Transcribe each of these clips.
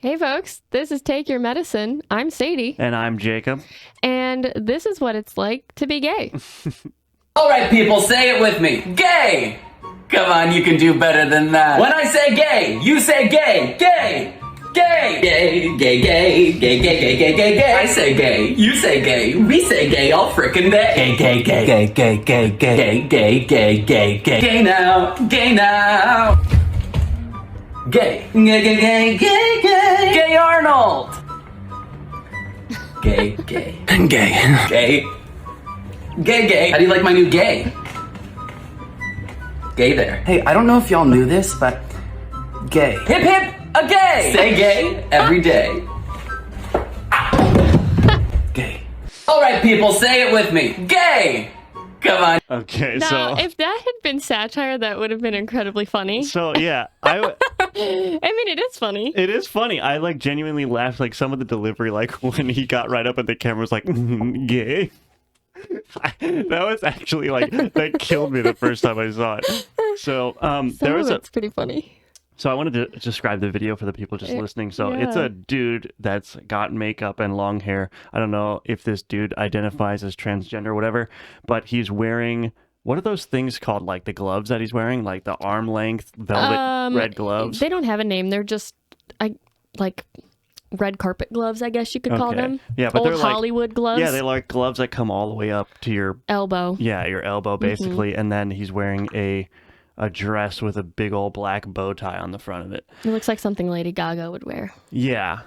Hey folks, this is Take Your Medicine. I'm Sadie. And I'm Jacob. And this is what it's like to be gay. Alright people, say it with me. Gay! Come on, you can do better than that. When I say gay, you say gay. Gay! Gay! Gay, gay, gay, gay, gay, gay, gay, gay, gay. I say gay, you say gay, we say gay all frickin' day. Gay, gay, gay, gay, gay, gay, gay, gay, gay, gay, gay. Gay now, gay now. Gay, gay, gay, gay, gay, gay. Gay Arnold. Gay, gay, gay, gay. Gay, gay. How do you like my new gay? Gay there. Hey, I don't know if y'all knew this, but gay. Hip hip, a gay! Say gay every day. Gay. Alright people, say it with me. Gay! Come on. Okay, Now, so if that had been satire, that would have been incredibly funny. yeah, I mean, it is funny. it is funny. I like genuinely laughed, like some of the delivery, like when he got right up at the camera was like, gay. That was actually like that killed me the first time I saw it. So there was it's pretty funny. So I wanted to describe the video for the people just listening. So it's yeah. a dude that's got makeup and long hair. I don't know if this dude identifies as transgender or whatever, but he's wearing, what are those things called? Like the gloves that he's wearing, like the arm length velvet red gloves. They don't have a name. They're just like red carpet gloves, I guess you could call them. Yeah, but Old they're like Hollywood gloves. Yeah, they're like gloves that come all the way up to your elbow. Yeah, your elbow basically, and then he's wearing a dress with a big old black bow tie on the front of it. It looks like something Lady Gaga would wear. Yeah.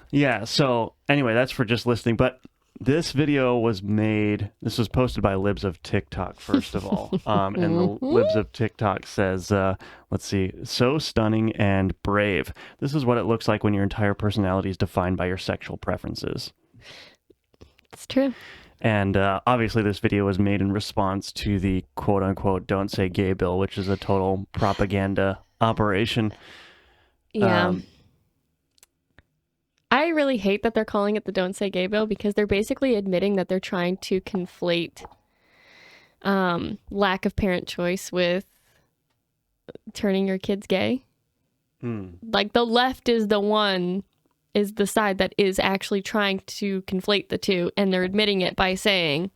So anyway, that's for just listening. But this video was this was posted by Libs of TikTok, first of all. And the Libs of TikTok says, let's see, so stunning and brave. This is what it looks like when your entire personality is defined by your sexual preferences. It's true. And obviously this video was made in response to the quote-unquote Don't Say Gay bill, which is a total propaganda operation. Yeah. I really hate that they're calling it the Don't Say Gay bill because they're basically admitting that they're trying to conflate lack of parent choice with turning your kids gay. Like the left is the side that is actually trying to conflate the two, and they're admitting it by saying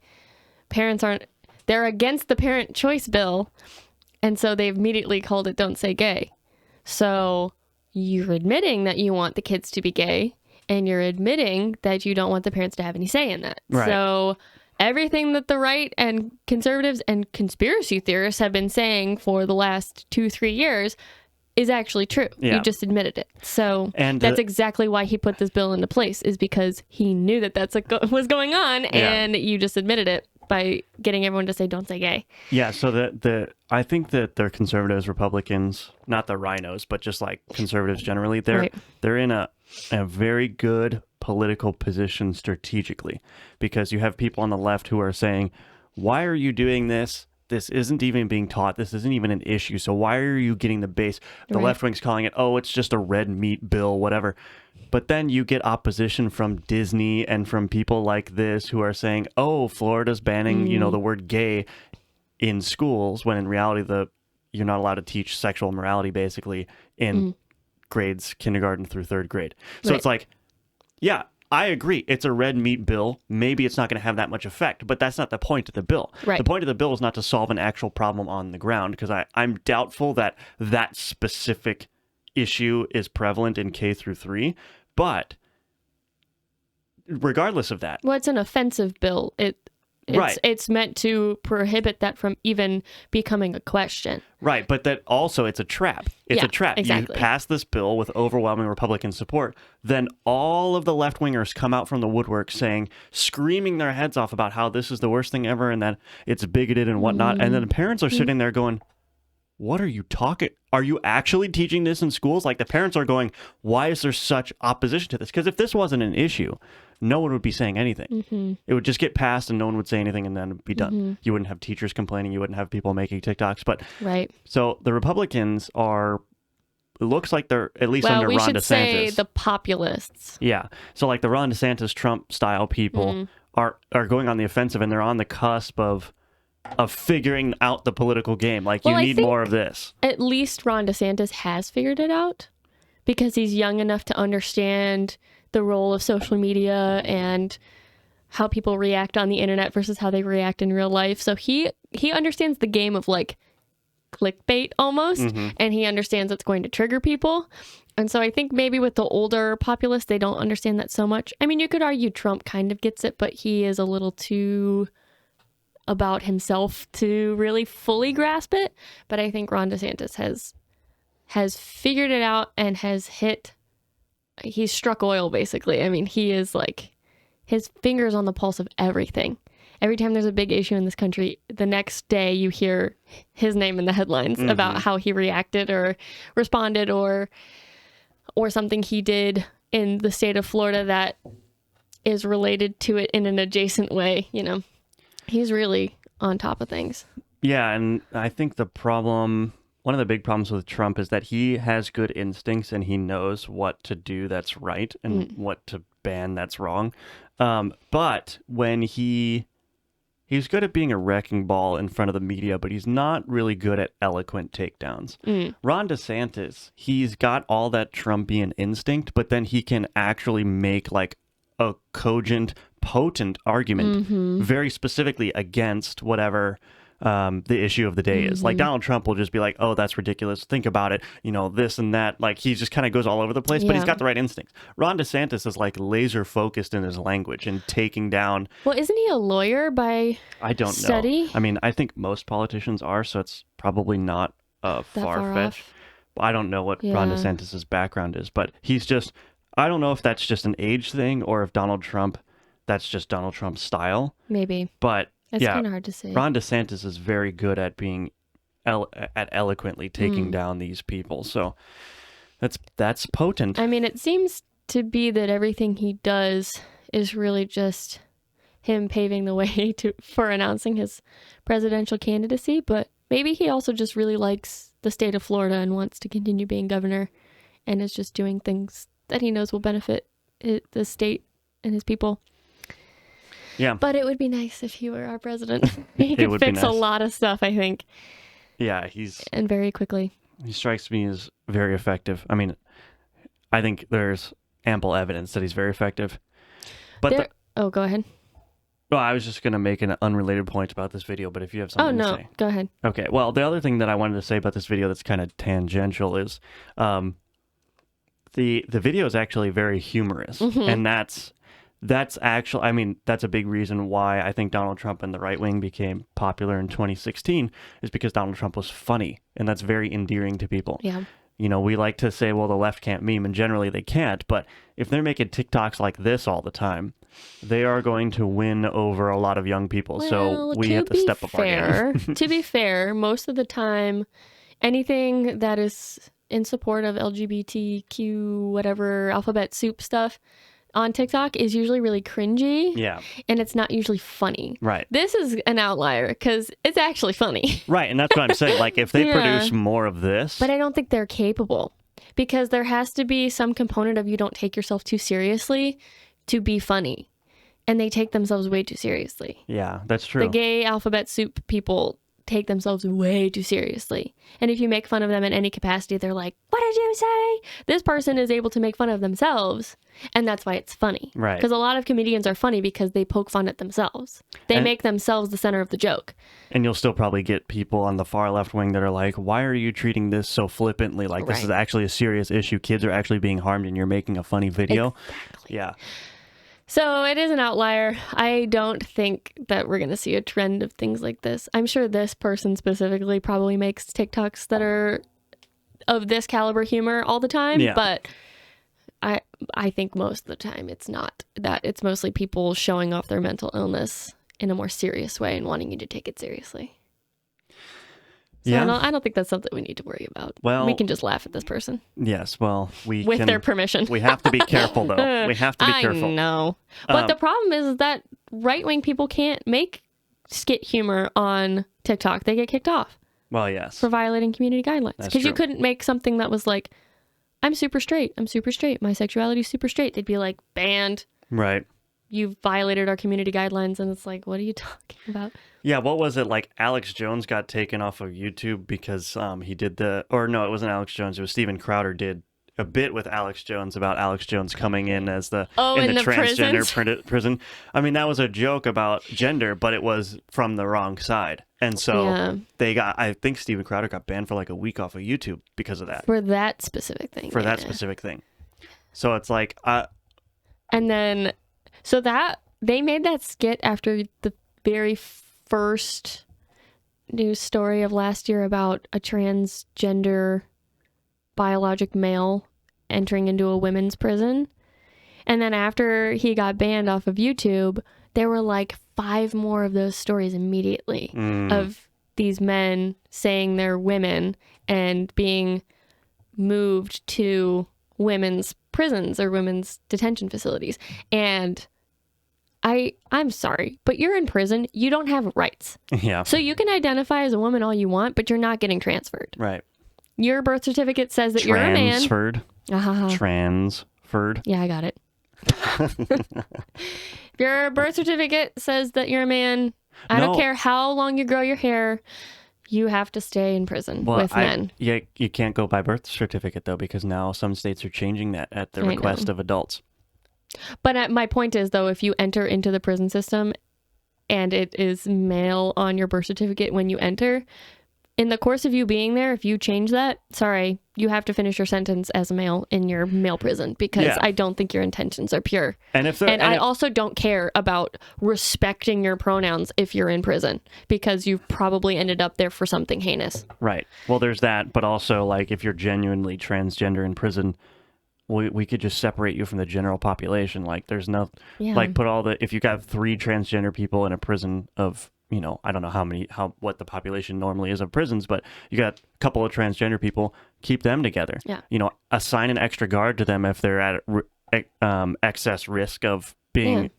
they're against the parent choice bill, and so they've immediately called it Don't Say Gay. So you're admitting that you want the kids to be gay, and you're admitting that you don't want the parents to have any say in that. Right. So everything that the right and conservatives and conspiracy theorists have been saying for the last 2-3 years is actually true. Yeah. You just admitted it. So and that's exactly why he put this bill into place, is because he knew that that's what was going on, and you just admitted it by getting everyone to say Don't Say Gay. Yeah, so I think that they're conservatives, Republicans, not the rhinos, but just like conservatives generally, they're in a very good political position strategically, because you have people on the left who are saying, why are you doing this? This isn't even being taught. This isn't even an issue. So why are you getting the base? The left wing's calling it, oh, it's just a red meat bill, whatever. But then you get opposition from Disney and from people like this who are saying, oh, Florida's banning, the word gay in schools, when in reality, you're not allowed to teach sexual morality basically in grades, kindergarten through 3rd grade. So it's like, yeah, I agree. It's a red meat bill. Maybe it's not going to have that much effect, but that's not the point of the bill. Right. The point of the bill is not to solve an actual problem on the ground, because I'm doubtful that specific issue is prevalent in K through 3. But regardless of that, Well, it's an offensive bill. It's meant to prohibit that from even becoming a question. Right, but that also it's a trap. It's a trap. Exactly. You pass this bill with overwhelming Republican support, then all of the left-wingers come out from the woodwork screaming their heads off about how this is the worst thing ever and that it's bigoted and whatnot. And then the parents are sitting there going, what are you talking? Are you actually teaching this in schools? Like, the parents are going, why is there such opposition to this? Because if this wasn't an issue, no one would be saying anything. It would just get passed and no one would say anything, and then it'd be done. You wouldn't have teachers complaining. You wouldn't have people making TikToks. But so the Republicans are, it looks like they're at least under Ron DeSantis. We should say the populists. Yeah. So like the Ron DeSantis, Trump style people are going on the offensive, and they're on the cusp of figuring out the political game. Like, you need more of this. At least Ron DeSantis has figured it out, because he's young enough to understand the role of social media and how people react on the internet versus how they react in real life. So he understands the game of like clickbait almost, and he understands it's going to trigger people. And so I think maybe with the older populace, they don't understand that so much. I mean, you could argue Trump kind of gets it, but he is a little too about himself to really fully grasp it. But I think Ron DeSantis has figured it out and he's struck oil, basically. I mean, he is like, his finger's on the pulse of everything. Every time there's a big issue in this country, the next day you hear his name in the headlines about how he reacted or responded or something he did in the state of Florida that is related to it in an adjacent way. You know, he's really on top of things. Yeah, and I think one of the big problems with Trump is that he has good instincts and he knows what to do that's right and what to ban that's wrong. But when he's good at being a wrecking ball in front of the media, but he's not really good at eloquent takedowns. Ron DeSantis, he's got all that Trumpian instinct, but then he can actually make like a cogent, potent argument very specifically against whatever the issue of the day is. Like Donald Trump will just be like, oh, that's ridiculous. Think about it. You know, this and that. Like he just kind of goes all over the place, but he's got the right instincts. Ron DeSantis is like laser focused in his language and taking down. Well, isn't he a lawyer by I don't study? know. I mean, I think most politicians are, so it's probably not far-fetched. I don't know what Ron DeSantis's background is, but he's just, I don't know if that's just an age thing or if that's just Donald Trump's style. Maybe. But it's kind of hard to say. Ron DeSantis is very good at being eloquently taking down these people. So that's potent. I mean, it seems to be that everything he does is really just him paving the way for announcing his presidential candidacy. But maybe he also just really likes the state of Florida and wants to continue being governor and is just doing things that he knows will benefit the state and his people. Yeah. But it would be nice if he were our president. He could fix a lot of stuff, I think. Yeah, and very quickly. He strikes me as very effective. I mean, I think there's ample evidence that he's very effective. But go ahead. Well, I was just going to make an unrelated point about this video, but if you have something to say. Go ahead. Okay. Well, the other thing that I wanted to say about this video that's kind of tangential is the video is actually very humorous. And that's actually, I mean, that's a big reason why I think Donald Trump and the right wing became popular in 2016 is because Donald Trump was funny, and that's very endearing to people. Yeah. You know, we like to say, well, the left can't meme, and generally they can't, but if they're making TikToks like this all the time, they are going to win over a lot of young people. Well, so we have to step up our game. To be fair, most of the time, anything that is in support of LGBTQ, whatever, alphabet soup stuff, on TikTok is usually really cringy. Yeah. And it's not usually funny. Right. This is an outlier because it's actually funny. Right. And that's what I'm saying. Like, if they produce more of this. But I don't think they're capable because there has to be some component of you don't take yourself too seriously to be funny. And they take themselves way too seriously. Yeah, that's true. The gay alphabet soup people take themselves way too seriously. And if you make fun of them in any capacity, they're like, what did you say? This person is able to make fun of themselves. And that's why it's funny. Right. Because a lot of comedians are funny because they poke fun at themselves. They make themselves the center of the joke. And you'll still probably get people on the far left wing that are like, why are you treating this so flippantly? Like, this is actually a serious issue. Kids are actually being harmed and you're making a funny video. Exactly. Yeah. So it is an outlier. I don't think that we're going to see a trend of things like this. I'm sure this person specifically probably makes TikToks that are of this caliber humor all the time. Yeah. But I think most of the time it's not that. It's mostly people showing off their mental illness in a more serious way and wanting you to take it seriously. So I don't think that's something we need to worry about. Well, we can just laugh at this person. Yes, well, with their permission. We have to be careful, though. We have to be careful. I know. But the problem is that right-wing people can't make skit humor on TikTok. They get kicked off. Well, yes. For violating community guidelines. Because you couldn't make something that was like, I'm super straight. I'm super straight. My sexuality is super straight. They'd be like, banned. Right. You violated our community guidelines. And it's like, what are you talking about? Yeah, what was it? Like, Alex Jones got taken off of YouTube because he did it wasn't Alex Jones. It was Steven Crowder did a bit with Alex Jones about Alex Jones coming in as the in the transgender prison. I mean, that was a joke about gender, but it was from the wrong side. And so I think Steven Crowder got banned for like a week off of YouTube because of that. For that specific thing. That specific thing. So it's like... and then, so that, they made that skit after the very first news story of last year about a transgender biologic male entering into a women's prison. And then after he got banned off of YouTube, there were like 5 more of those stories immediately of these men saying they're women and being moved to women's prisons or women's detention facilities. And I'm sorry, but you're in prison. You don't have rights. Yeah. So you can identify as a woman all you want, but you're not getting transferred. Right. Your birth certificate says that you're a man. Transferred. Transferred. Yeah, I got it. Your birth certificate says that you're a man. I don't care how long you grow your hair. You have to stay in prison with men. Yeah, you can't go by birth certificate, though, because now some states are changing that at the request of adults. But my point is, though, if you enter into the prison system and it is male on your birth certificate when you enter, in the course of you being there, if you change that, sorry, you have to finish your sentence as a male in your male prison, because I don't think your intentions are pure. And I also don't care about respecting your pronouns if you're in prison, because you've probably ended up there for something heinous. Right. Well, there's that, but also, like, if you're genuinely transgender in prison, we could just separate you from the general population. Like, there's no, like, if you got 3 transgender people in a prison of, you know, I don't know what the population normally is of prisons, but you got a couple of transgender people, keep them together. Yeah. You know, assign an extra guard to them if they're at excess risk of being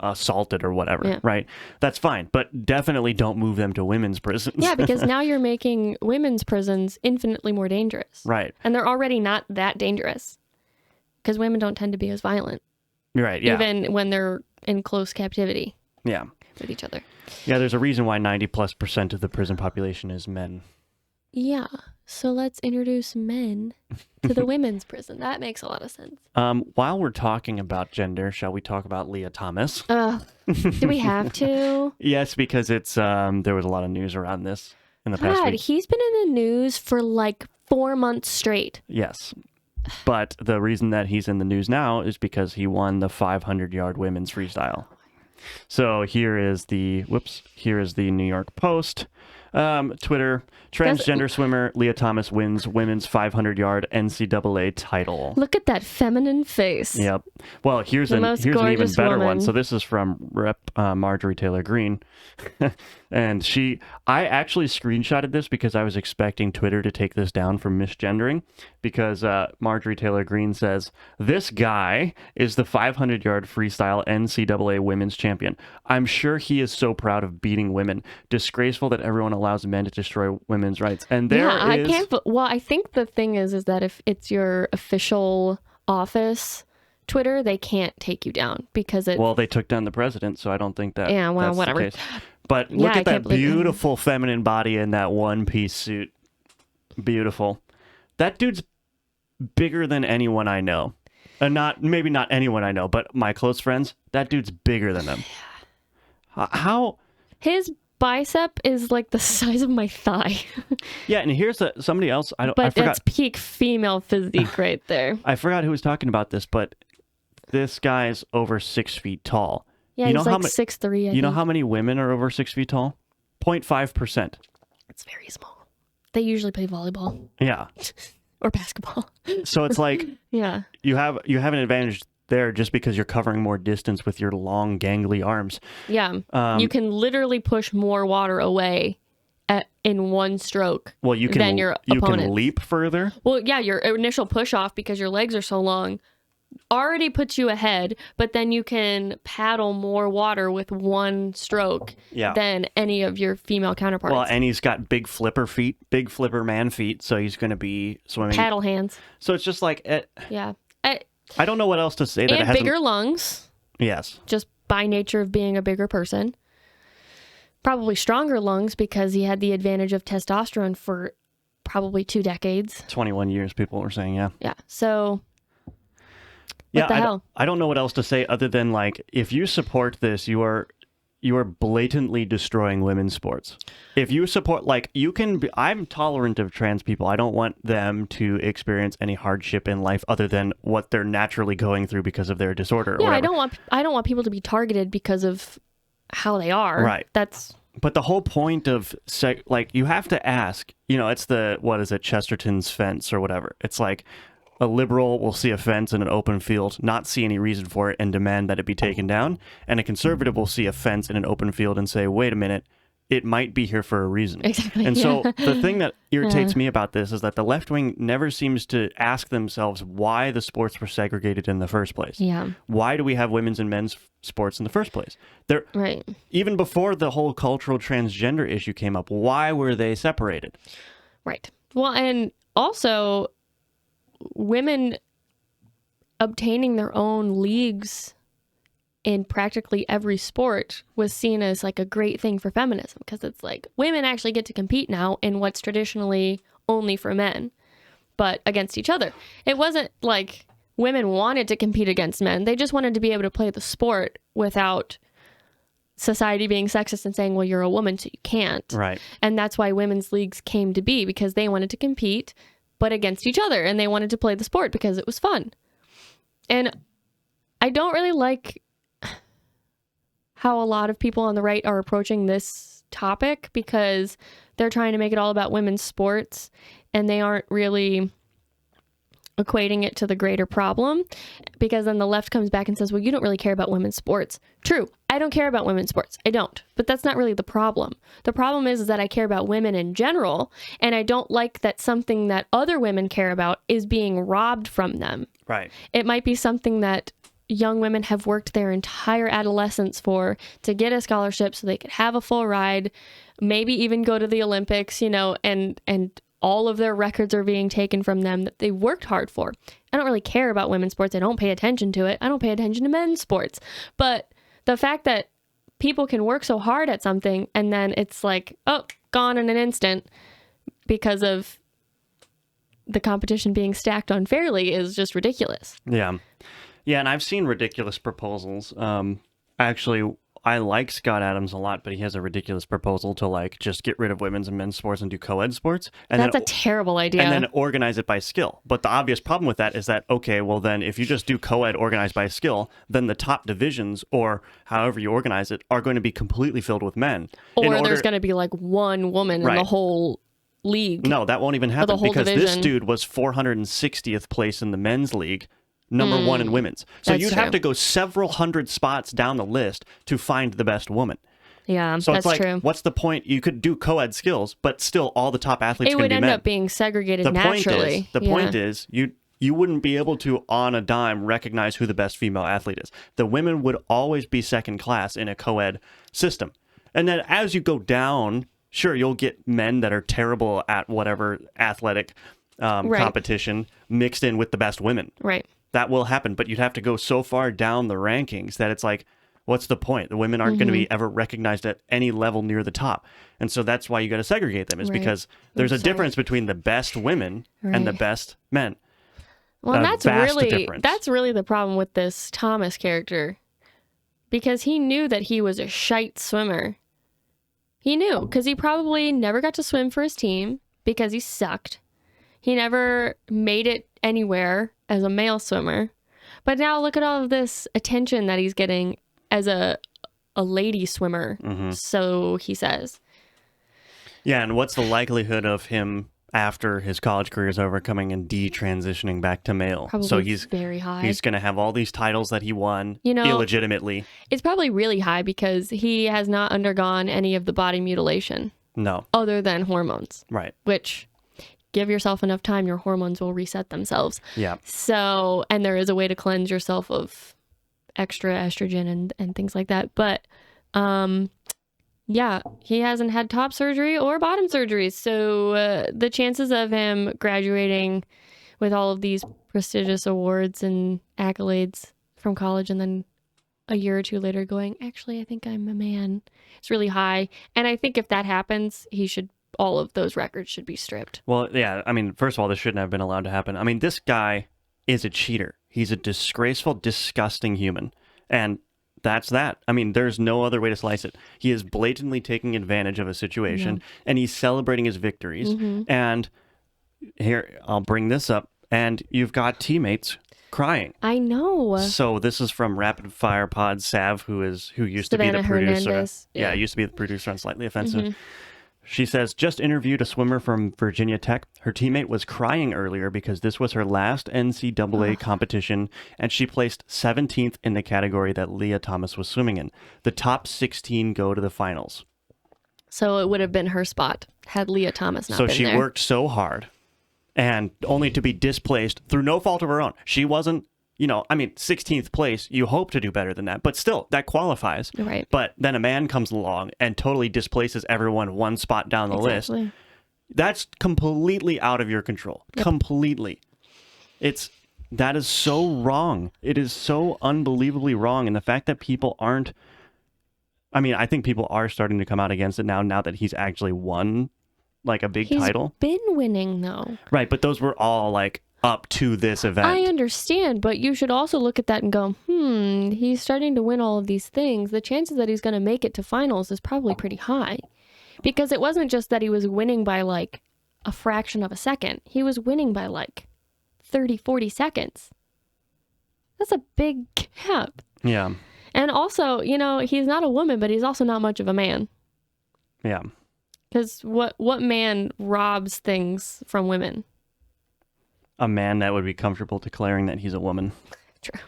assaulted or whatever, right? That's fine, but definitely don't move them to women's prisons. Yeah, because now you're making women's prisons infinitely more dangerous. Right. And they're already not that dangerous, because women don't tend to be as violent. Right, yeah. Even when they're in close captivity. Yeah. With each other. Yeah, there's a reason why 90+% of the prison population is men. Yeah, so let's introduce men to the women's prison. That makes a lot of sense. While we're talking about gender, shall we talk about Leah Thomas? Do we have to? Yes, because it's there was a lot of news around this in the past week. He's been in the news for like 4 months straight. Yes. But the reason that he's in the news now is because he won the 500-yard women's freestyle. So here is the New York Post. Twitter, transgender swimmer Leah Thomas wins women's 500-yard NCAA title. Look at that feminine face. Yep. Well, here's an even better one. So this is from Rep. Marjorie Taylor Greene. And I actually screenshotted this because I was expecting Twitter to take this down for misgendering, because Marjorie Taylor Greene says, "This guy is the 500-yard freestyle NCAA women's champion. I'm sure he is so proud of beating women. Disgraceful that everyone allows men to destroy women's rights." And I think the thing is that if it's your official office Twitter, they can't take you down because they took down the president, so I don't think that. Yeah, well, that's whatever. The case. But look at that beautiful feminine body in that one-piece suit. Beautiful. That dude's bigger than anyone I know. Maybe not anyone I know, but my close friends. That dude's bigger than them. How? His bicep is like the size of my thigh. Yeah, and here's somebody else. I forgot. That's peak female physique right there. I forgot who was talking about this, but this guy's over 6 feet tall. Yeah, he's like 6'3". You know how many women are over 6 feet tall? 0.5%. It's very small. They usually play volleyball. Yeah. Or basketball. So it's like, yeah, you have an advantage there just because you're covering more distance with your long, gangly arms. Yeah. You can literally push more water away in one stroke than your opponent. You can leap further. Well, yeah, your initial push off, because your legs are so long, already puts you ahead, but then you can paddle more water with one stroke than any of your female counterparts. Well, and he's got big flipper man feet, so he's going to be swimming. Paddle hands. So it's just like... I don't know what else to say. And bigger lungs. Yes. Just by nature of being a bigger person. Probably stronger lungs because he had the advantage of testosterone for probably 2 decades. 21 years, people were saying, yeah. Yeah. So what the hell? I don't know what else to say other than, like, if you support this, you are blatantly destroying women's sports. If you support, like, I'm tolerant of trans people. I don't want them to experience any hardship in life other than what they're naturally going through because of their disorder or whatever. I don't want people to be targeted because of how they are. Right. But the whole point of, like, you have to ask, it's Chesterton's fence or whatever. It's like, a liberal will see a fence in an open field, not see any reason for it, and demand that it be taken down. And a conservative will see a fence in an open field and say, wait a minute, it might be here for a reason. Exactly. And so the thing that irritates me about this is that the left wing never seems to ask themselves why the sports were segregated in the first place. Yeah. Why do we have women's and men's sports in the first place? Right. Even before the whole cultural transgender issue came up, why were they separated? Right. Well, and also women obtaining their own leagues in practically every sport was seen as like a great thing for feminism, because it's like women actually get to compete now in what's traditionally only for men, but against each other. It wasn't like women wanted to compete against men. They just wanted to be able to play the sport without society being sexist and saying, well, you're a woman, so you can't. Right. And that's why women's leagues came to be, because they wanted to compete, but against each other, and they wanted to play the sport because it was fun. And I don't really like how a lot of people on the right are approaching this topic, because they're trying to make it all about women's sports, and they aren't really equating it to the greater problem, because then the left comes back and says, well, you don't really care about women's sports. True, I don't care about women's sports. I don't. But that's not really the problem. The problem is that I care about women in general, and I don't like that something that other women care about is being robbed from them. Right. It might be something that young women have worked their entire adolescence for, to get a scholarship so they could have a full ride, maybe even go to the Olympics, and all of their records are being taken from them that they worked hard for. I don't really care about women's sports. I don't pay attention to it. I don't pay attention to men's sports. But the fact that people can work so hard at something and then it's like, oh, gone in an instant because of the competition being stacked unfairly is just ridiculous. Yeah. Yeah, and I've seen ridiculous proposals. Actually, I like Scott Adams a lot, but he has a ridiculous proposal to, like, just get rid of women's and men's sports and do co-ed sports. And that's a terrible idea. And then organize it by skill. But the obvious problem with that is that, okay, well then if you just do co-ed organized by skill, then the top divisions, or however you organize it, are going to be completely filled with men. Or there's going to be like one woman in the whole league. No, that won't even happen, because division. This dude was 460th place in the men's league, number one in women's. So you'd have to go several hundred spots down the list to find the best woman. Yeah, so that's it's like, true. What's the point? You could do co-ed skills, but still all the top athletes are going to be men. It would end up being segregated naturally. The point is, you wouldn't be able to, on a dime, recognize who the best female athlete is. The women would always be second class in a co-ed system. And then as you go down, sure, you'll get men that are terrible at whatever athletic competition mixed in with the best women. Right. That will happen, but you'd have to go so far down the rankings that it's like, what's the point? The women aren't going to be ever recognized at any level near the top. And so that's why you got to segregate them, is because there's a difference between the best women and the best men. Well, that's really the problem with this Thomas character, because he knew that he was a shite swimmer. He knew, because he probably never got to swim for his team because he sucked. He never made it anywhere as a male swimmer. But now look at all of this attention that he's getting as a lady swimmer, so he says. Yeah, and what's the likelihood of him, after his college career is over, coming and detransitioning back to male? Probably so he's very high. He's going to have all these titles that he won illegitimately. It's probably really high because he has not undergone any of the body mutilation. No. Other than hormones. Right. Which, give yourself enough time, your hormones will reset themselves. Yeah. So, and there is a way to cleanse yourself of extra estrogen and things like that. But, yeah, he hasn't had top surgery or bottom surgery. So the chances of him graduating with all of these prestigious awards and accolades from college and then a year or two later going, actually, I think I'm a man, it's really high. And I think if that happens, he should all of those records should be stripped. Well, yeah, I mean, first of all, this shouldn't have been allowed to happen. I mean, this guy is a cheater. He's a disgraceful, disgusting human. And that's that. I mean, there's no other way to slice it. He is blatantly taking advantage of a situation, and he's celebrating his victories. And here, I'll bring this up. And you've got teammates crying. I know. So this is from Rapid Fire Pod Sav, who used to be the producer. Hernandez. Yeah, used to be the producer on Slightly Offensive. She says, just interviewed a swimmer from Virginia Tech. Her teammate was crying earlier because this was her last NCAA competition, and she placed 17th in the category that Leah Thomas was swimming in. The top 16 go to the finals. So it would have been her spot had Leah Thomas not been there. So she worked so hard, and only to be displaced through no fault of her own. She wasn't, 16th place, you hope to do better than that. But still, that qualifies. Right. But then a man comes along and totally displaces everyone one spot down the list. That's completely out of your control. Yep. Completely. That is so wrong. It is so unbelievably wrong. And the fact that people aren't, I think people are starting to come out against it now that he's actually won like a big title. He's been winning though. Right, but those were all like up to this event. I understand, but you should also look at that and go, he's starting to win all of these things. The chances that he's going to make it to finals is probably pretty high. Because it wasn't just that he was winning by like a fraction of a second. He was winning by like 30, 40 seconds. That's a big gap. Yeah. And also, he's not a woman, but he's also not much of a man. Yeah. Because what man robs things from women? A man that would be comfortable declaring that he's a woman. True.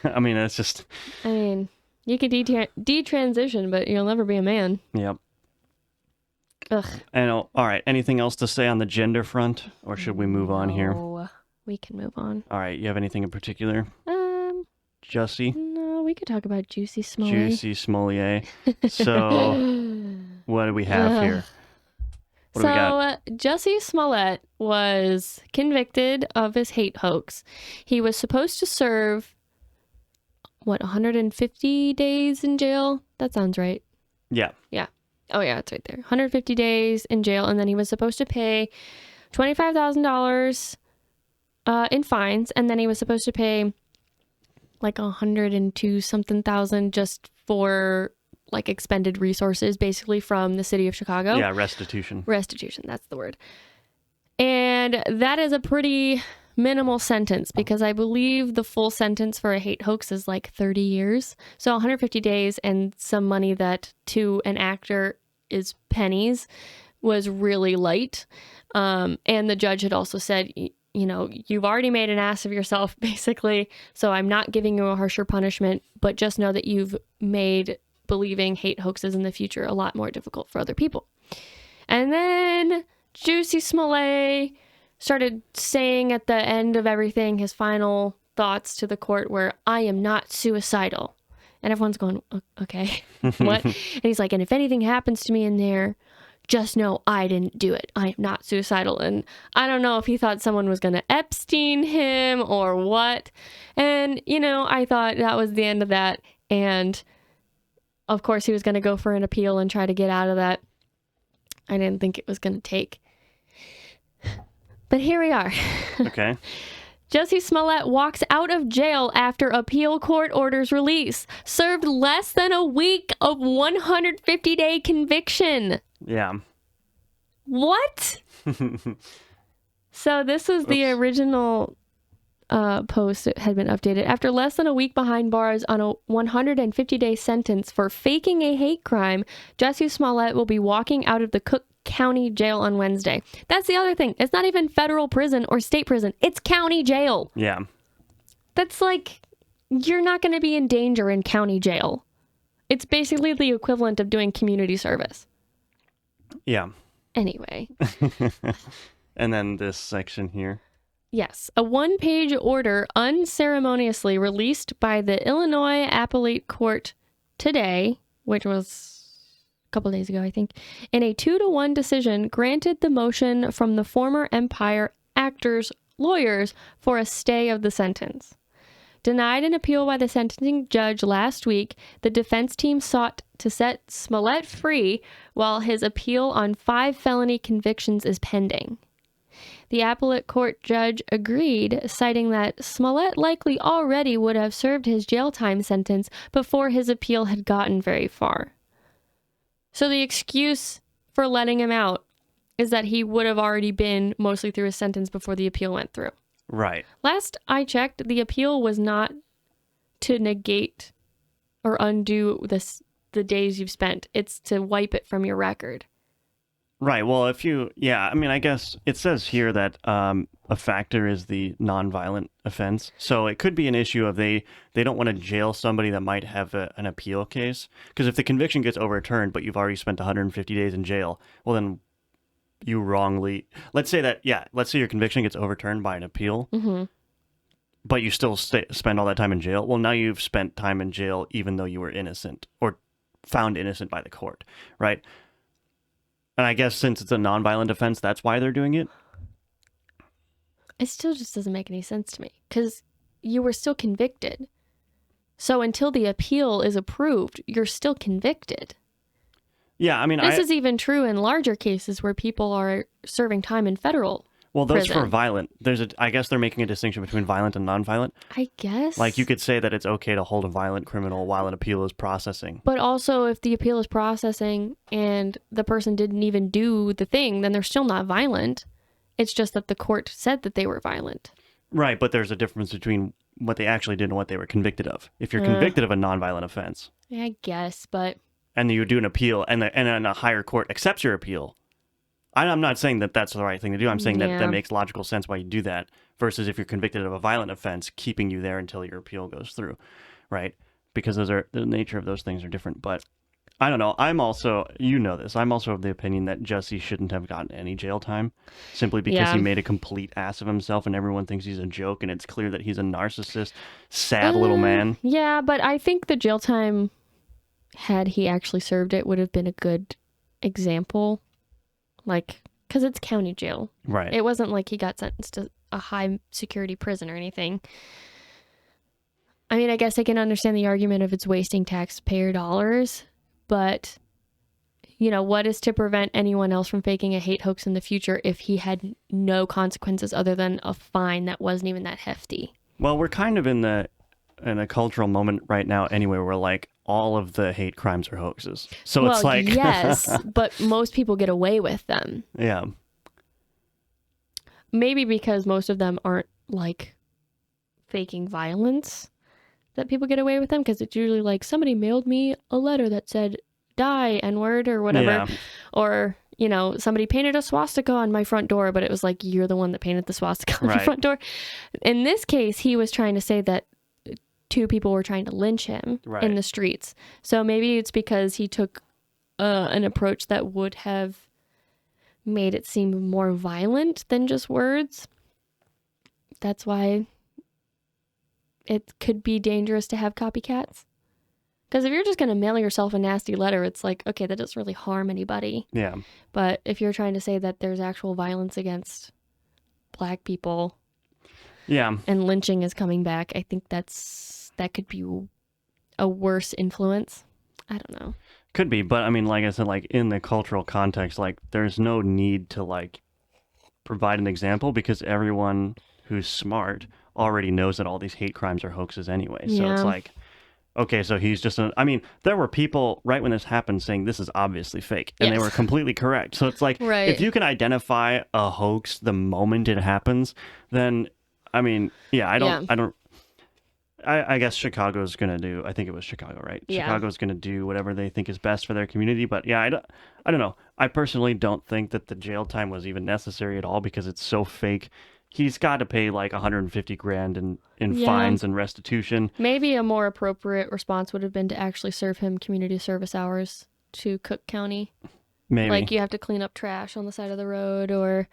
That's just... you could detransition, but you'll never be a man. Yep. Ugh. And all right, anything else to say on the gender front? Or should we move on here? We can move on. All right, you have anything in particular? Jussie? No, we could talk about Juicy Smollett. Juicy Smollett. So, what do we have here? What do we got? Jussie Smollett was convicted of his hate hoax. He was supposed to serve, 150 days in jail? That sounds right. Yeah. Yeah. Oh, yeah, it's right there. 150 days in jail, and then he was supposed to pay $25,000 in fines, and then he was supposed to pay like 102 something thousand just for like expended resources, basically from the city of Chicago. Yeah, restitution. Restitution, that's the word. And that is a pretty minimal sentence because I believe the full sentence for a hate hoax is like 30 years. So 150 days and some money that to an actor is pennies was really light. And the judge had also said, you've already made an ass of yourself, basically. So I'm not giving you a harsher punishment, but just know that you've made believing hate hoaxes in the future a lot more difficult for other people. And then Juicy Smollett started saying at the end of everything his final thoughts to the court were, I am not suicidal. And everyone's going, okay, what? And he's like, and if anything happens to me in there, just know I didn't do it. I am not suicidal. And I don't know if he thought someone was going to Epstein him or what. And, I thought that was the end of that. And of course, he was going to go for an appeal and try to get out of that. I didn't think it was going to take. But here we are. Okay. Jussie Smollett walks out of jail after appeal court orders release. Served less than a week of 150-day conviction. Yeah. What? So this was the original post. It had been updated. After less than a week behind bars on a 150-day sentence for faking a hate crime, Jussie Smollett will be walking out of the Cook County Jail on Wednesday. That's the other thing. It's not even federal prison or state prison. It's county jail. Yeah. That's like, you're not going to be in danger in county jail. It's basically the equivalent of doing community service. Yeah. Anyway. And then this section here. Yes. A one-page order unceremoniously released by the Illinois Appellate Court today, which was a couple days ago, I think, in a 2-1 decision granted the motion from the former Empire actors' lawyers for a stay of the sentence. Denied an appeal by the sentencing judge last week, the defense team sought to set Smollett free while his appeal on 5 felony convictions is pending. The appellate court judge agreed, citing that Smollett likely already would have served his jail time sentence before his appeal had gotten very far. So the excuse for letting him out is that he would have already been mostly through his sentence before the appeal went through. Right. Last I checked, the appeal was not to negate or undo the days you've spent. It's to wipe it from your record. Right. Well, I guess it says here that a factor is the nonviolent offense. So it could be an issue of they don't want to jail somebody that might have an appeal case. Because if the conviction gets overturned, but you've already spent 150 days in jail, well, then you wrongly... Let's say your conviction gets overturned by an appeal, but you still spend all that time in jail. Well, now you've spent time in jail even though you were innocent or found innocent by the court, right? And I guess since it's a nonviolent offense, that's why they're doing it. It still just doesn't make any sense to me because you were still convicted. So until the appeal is approved, you're still convicted. Yeah, I mean, this is even true in larger cases where people are serving time in federal. Well, those prison. for violent. I guess they're making a distinction between violent and nonviolent. I guess. Like you could say that it's okay to hold a violent criminal while an appeal is processing. But also, if the appeal is processing and the person didn't even do the thing, then they're still not violent. It's just that the court said that they were violent. Right, but there's a difference between what they actually did and what they were convicted of. If you're convicted of a nonviolent offense. I guess, but... And you do an appeal, and a higher court accepts your appeal. I'm not saying that that's the right thing to do. I'm saying that makes logical sense why you do that versus if you're convicted of a violent offense, keeping you there until your appeal goes through, right? Because the nature of those things are different. But I don't know. I'm also of the opinion that Jussie shouldn't have gotten any jail time simply because he made a complete ass of himself and everyone thinks he's a joke and it's clear that he's a narcissist, sad little man. Yeah, but I think the jail time, had he actually served it, would have been a good example. Like, because it's county jail. Right. It wasn't like he got sentenced to a high security prison or anything. I mean, I guess I can understand the argument of it's wasting taxpayer dollars, but, what is to prevent anyone else from faking a hate hoax in the future if he had no consequences other than a fine that wasn't even that hefty? Well, we're kind of in a cultural moment right now anyway, where like all of the hate crimes are hoaxes. So it's like... yes, but most people get away with them. Yeah. Maybe because most of them aren't like faking violence that people get away with them, because it's usually like somebody mailed me a letter that said die N-word or whatever. Yeah. Or, somebody painted a swastika on my front door, but it was like, you're the one that painted the swastika on your front door. In this case, he was trying to say that 2 people were trying to lynch him in the streets. So maybe it's because he took an approach that would have made it seem more violent than just words. That's why it could be dangerous to have copycats. Because if you're just going to mail yourself a nasty letter, it's like, okay, that doesn't really harm anybody. Yeah. But if you're trying to say that there's actual violence against Black people, and lynching is coming back, I think that could be a worse influence. I don't know. Could be, but I mean, like I said, like in the cultural context, like there's no need to like provide an example because everyone who's smart already knows that all these hate crimes are hoaxes anyway. So it's like, okay, so he's just there were people right when this happened saying this is obviously fake, and they were completely correct. So it's like, if you can identify a hoax the moment it happens, then I guess Chicago's going to do, I think it was Chicago, right? Yeah. Chicago's going to do whatever they think is best for their community. But I don't know. I personally don't think that the jail time was even necessary at all because it's so fake. He's got to pay like $150,000 in fines and restitution. Maybe a more appropriate response would have been to actually serve him community service hours to Cook County. Maybe. Like you have to clean up trash on the side of the road or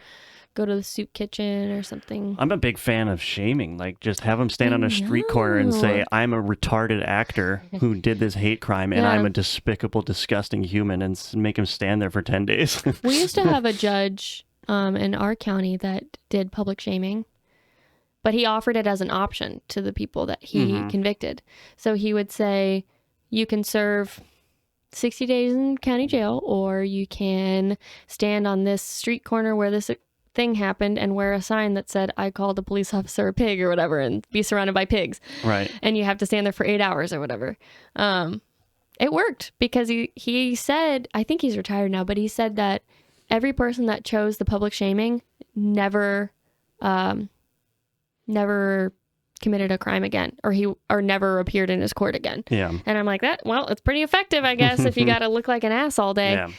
go to the soup kitchen or something. I'm a big fan of shaming. Like just have him stand on a street corner and say, I'm a retarded actor who did this hate crime and I'm a despicable, disgusting human, and make him stand there for 10 days. We used to have a judge in our county that did public shaming, but he offered it as an option to the people that he convicted. So he would say, you can serve 60 days in county jail, or you can stand on this street corner where this thing happened and wear a sign that said, I called a police officer a pig or whatever, and be surrounded by pigs. Right. And you have to stand there for 8 hours or whatever. It worked because he said, I think he's retired now, but he said that every person that chose the public shaming never committed a crime again, or never appeared in his court again. Yeah. And I'm like, well, it's pretty effective, I guess, if you got to look like an ass all day. Yeah.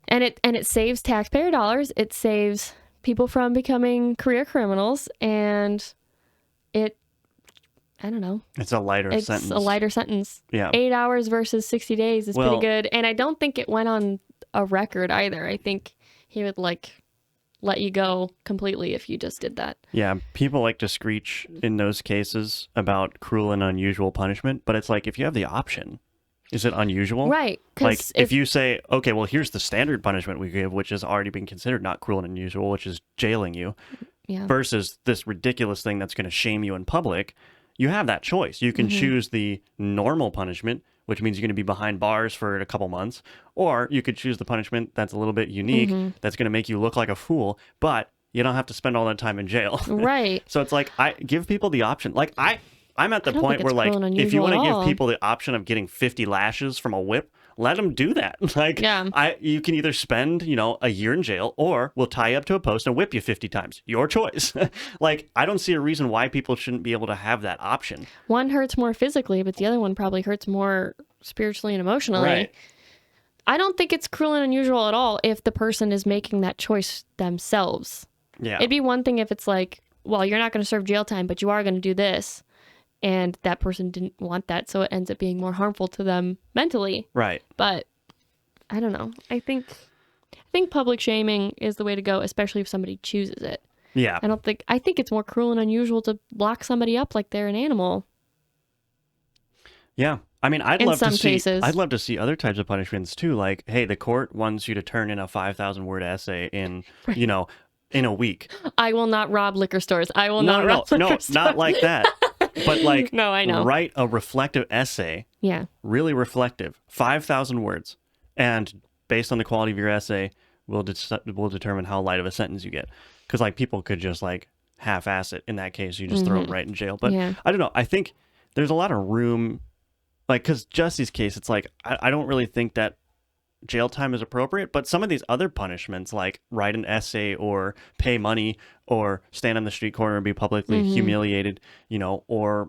And it saves taxpayer dollars. It saves people from becoming career criminals, and I don't know. It's a lighter sentence. It's a lighter sentence. Yeah. 8 hours versus 60 days is pretty good. And I don't think it went on a record either. I think he would let you go completely if you just did that. Yeah, people like to screech in those cases about cruel and unusual punishment, but it's like, if you have the option, is it unusual? Right. Like, if you say, okay, well, here's the standard punishment we give, which has already been considered not cruel and unusual, which is jailing you, versus this ridiculous thing that's going to shame you in public, you have that choice. You can choose the normal punishment, which means you're going to be behind bars for a couple months, or you could choose the punishment that's a little bit unique, that's going to make you look like a fool, but you don't have to spend all that time in jail. Right. So it's like, I give people the option. Like, I'm at the point where, like, if you want to give people the option of getting 50 lashes from a whip, let them do that. Like, you can either spend, a year in jail, or we'll tie you up to a post and whip you 50 times. Your choice. Like, I don't see a reason why people shouldn't be able to have that option. One hurts more physically, but the other one probably hurts more spiritually and emotionally. Right. I don't think it's cruel and unusual at all if the person is making that choice themselves. Yeah. It'd be one thing if it's like, well, you're not going to serve jail time, but you are going to do this. And that person didn't want that, so it ends up being more harmful to them mentally. Right. But I don't know. I think public shaming is the way to go, especially if somebody chooses it. Yeah. I think it's more cruel and unusual to lock somebody up like they're an animal. Yeah. I mean, I'd love to see other types of punishments too. Like, hey, the court wants you to turn in a 5,000-word essay in, in a week. I will not rob liquor stores. I will not rob liquor stores. Not like that. But like, no, I know. Write a reflective essay. Yeah. Really reflective. 5,000 words. And based on the quality of your essay, we'll determine how light of a sentence you get. Because like, people could just like half-ass it. In that case, you just throw them right in jail. But I don't know. I think there's a lot of room, like, because Jesse's case, it's like, I don't really think that jail time is appropriate, but some of these other punishments, like write an essay or pay money or stand on the street corner and be publicly humiliated, or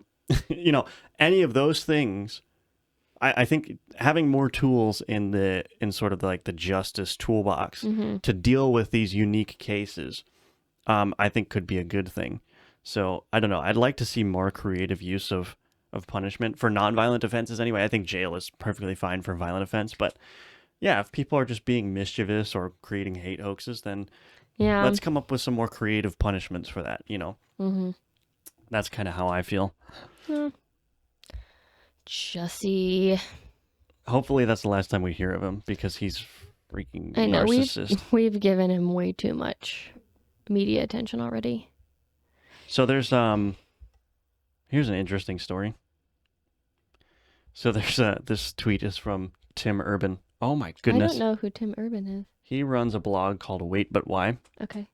any of those things, I think having more tools in sort of like the justice toolbox to deal with these unique cases, I think could be a good thing. So I don't know, I'd like to see more creative use of punishment for nonviolent offenses anyway. I think jail is perfectly fine for violent offense, but yeah, if people are just being mischievous or creating hate hoaxes, then let's come up with some more creative punishments for that, That's kind of how I feel. Jesse. Hopefully that's the last time we hear of him, because he's freaking narcissist. We've given him way too much media attention already. So there's here's an interesting story. So there's this tweet is from Tim Urban. Oh my goodness. I don't know who Tim Urban is. He runs a blog called Wait But Why. Okay.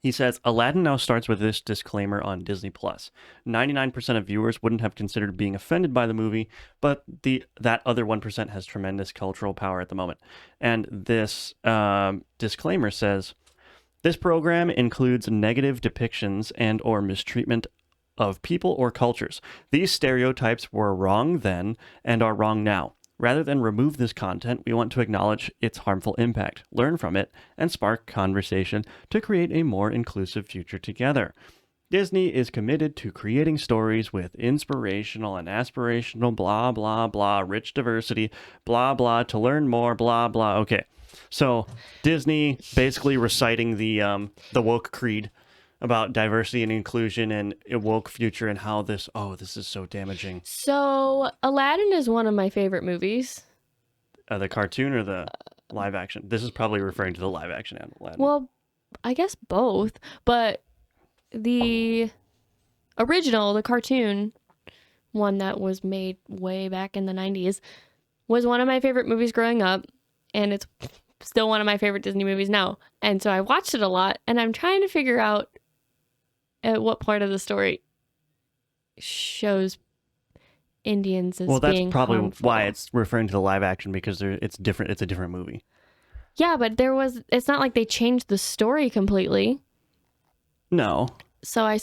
He says, Aladdin now starts with this disclaimer on Disney+. 99% of viewers wouldn't have considered being offended by the movie, but that other 1% has tremendous cultural power at the moment. And this disclaimer says, this program includes negative depictions and or mistreatment of people or cultures. These stereotypes were wrong then and are wrong now. Rather than remove this content, we want to acknowledge its harmful impact, learn from it, and spark conversation to create a more inclusive future together. Disney is committed to creating stories with inspirational and aspirational blah, blah, blah, rich diversity, blah, blah, to learn more, blah, blah. Okay, so Disney basically reciting the woke creed about diversity and inclusion and a woke future and how this is so damaging. So Aladdin is one of my favorite movies. The cartoon or the live action? This is probably referring to the live action Aladdin. Well, I guess both, but the original, the cartoon one that was made way back in the 90s, was one of my favorite movies growing up, and it's still one of my favorite Disney movies now. And so I watched it a lot, and I'm trying to figure out at what part of the story shows Indians as being Well, that's probably harmful. why it's referring to the live action, because it's different. It's a different movie. Yeah, but it's not like they changed the story completely. No. So I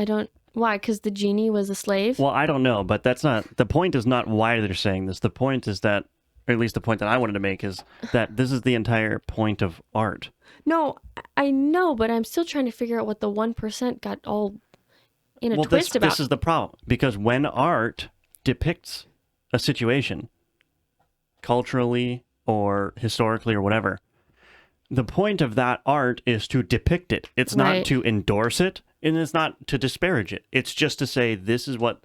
don't, why? Because the genie was a slave? Well, I don't know, but that's not, the point is not why they're saying this. The point is that, or at least the point that I wanted to make is that this is the entire point of art. No, I know, but I'm still trying to figure out what the 1% got all in a twist about. This is the problem, because when art depicts a situation, culturally or historically or whatever, the point of that art is to depict it. It's not to endorse it, and it's not to disparage it. It's just to say, this is what,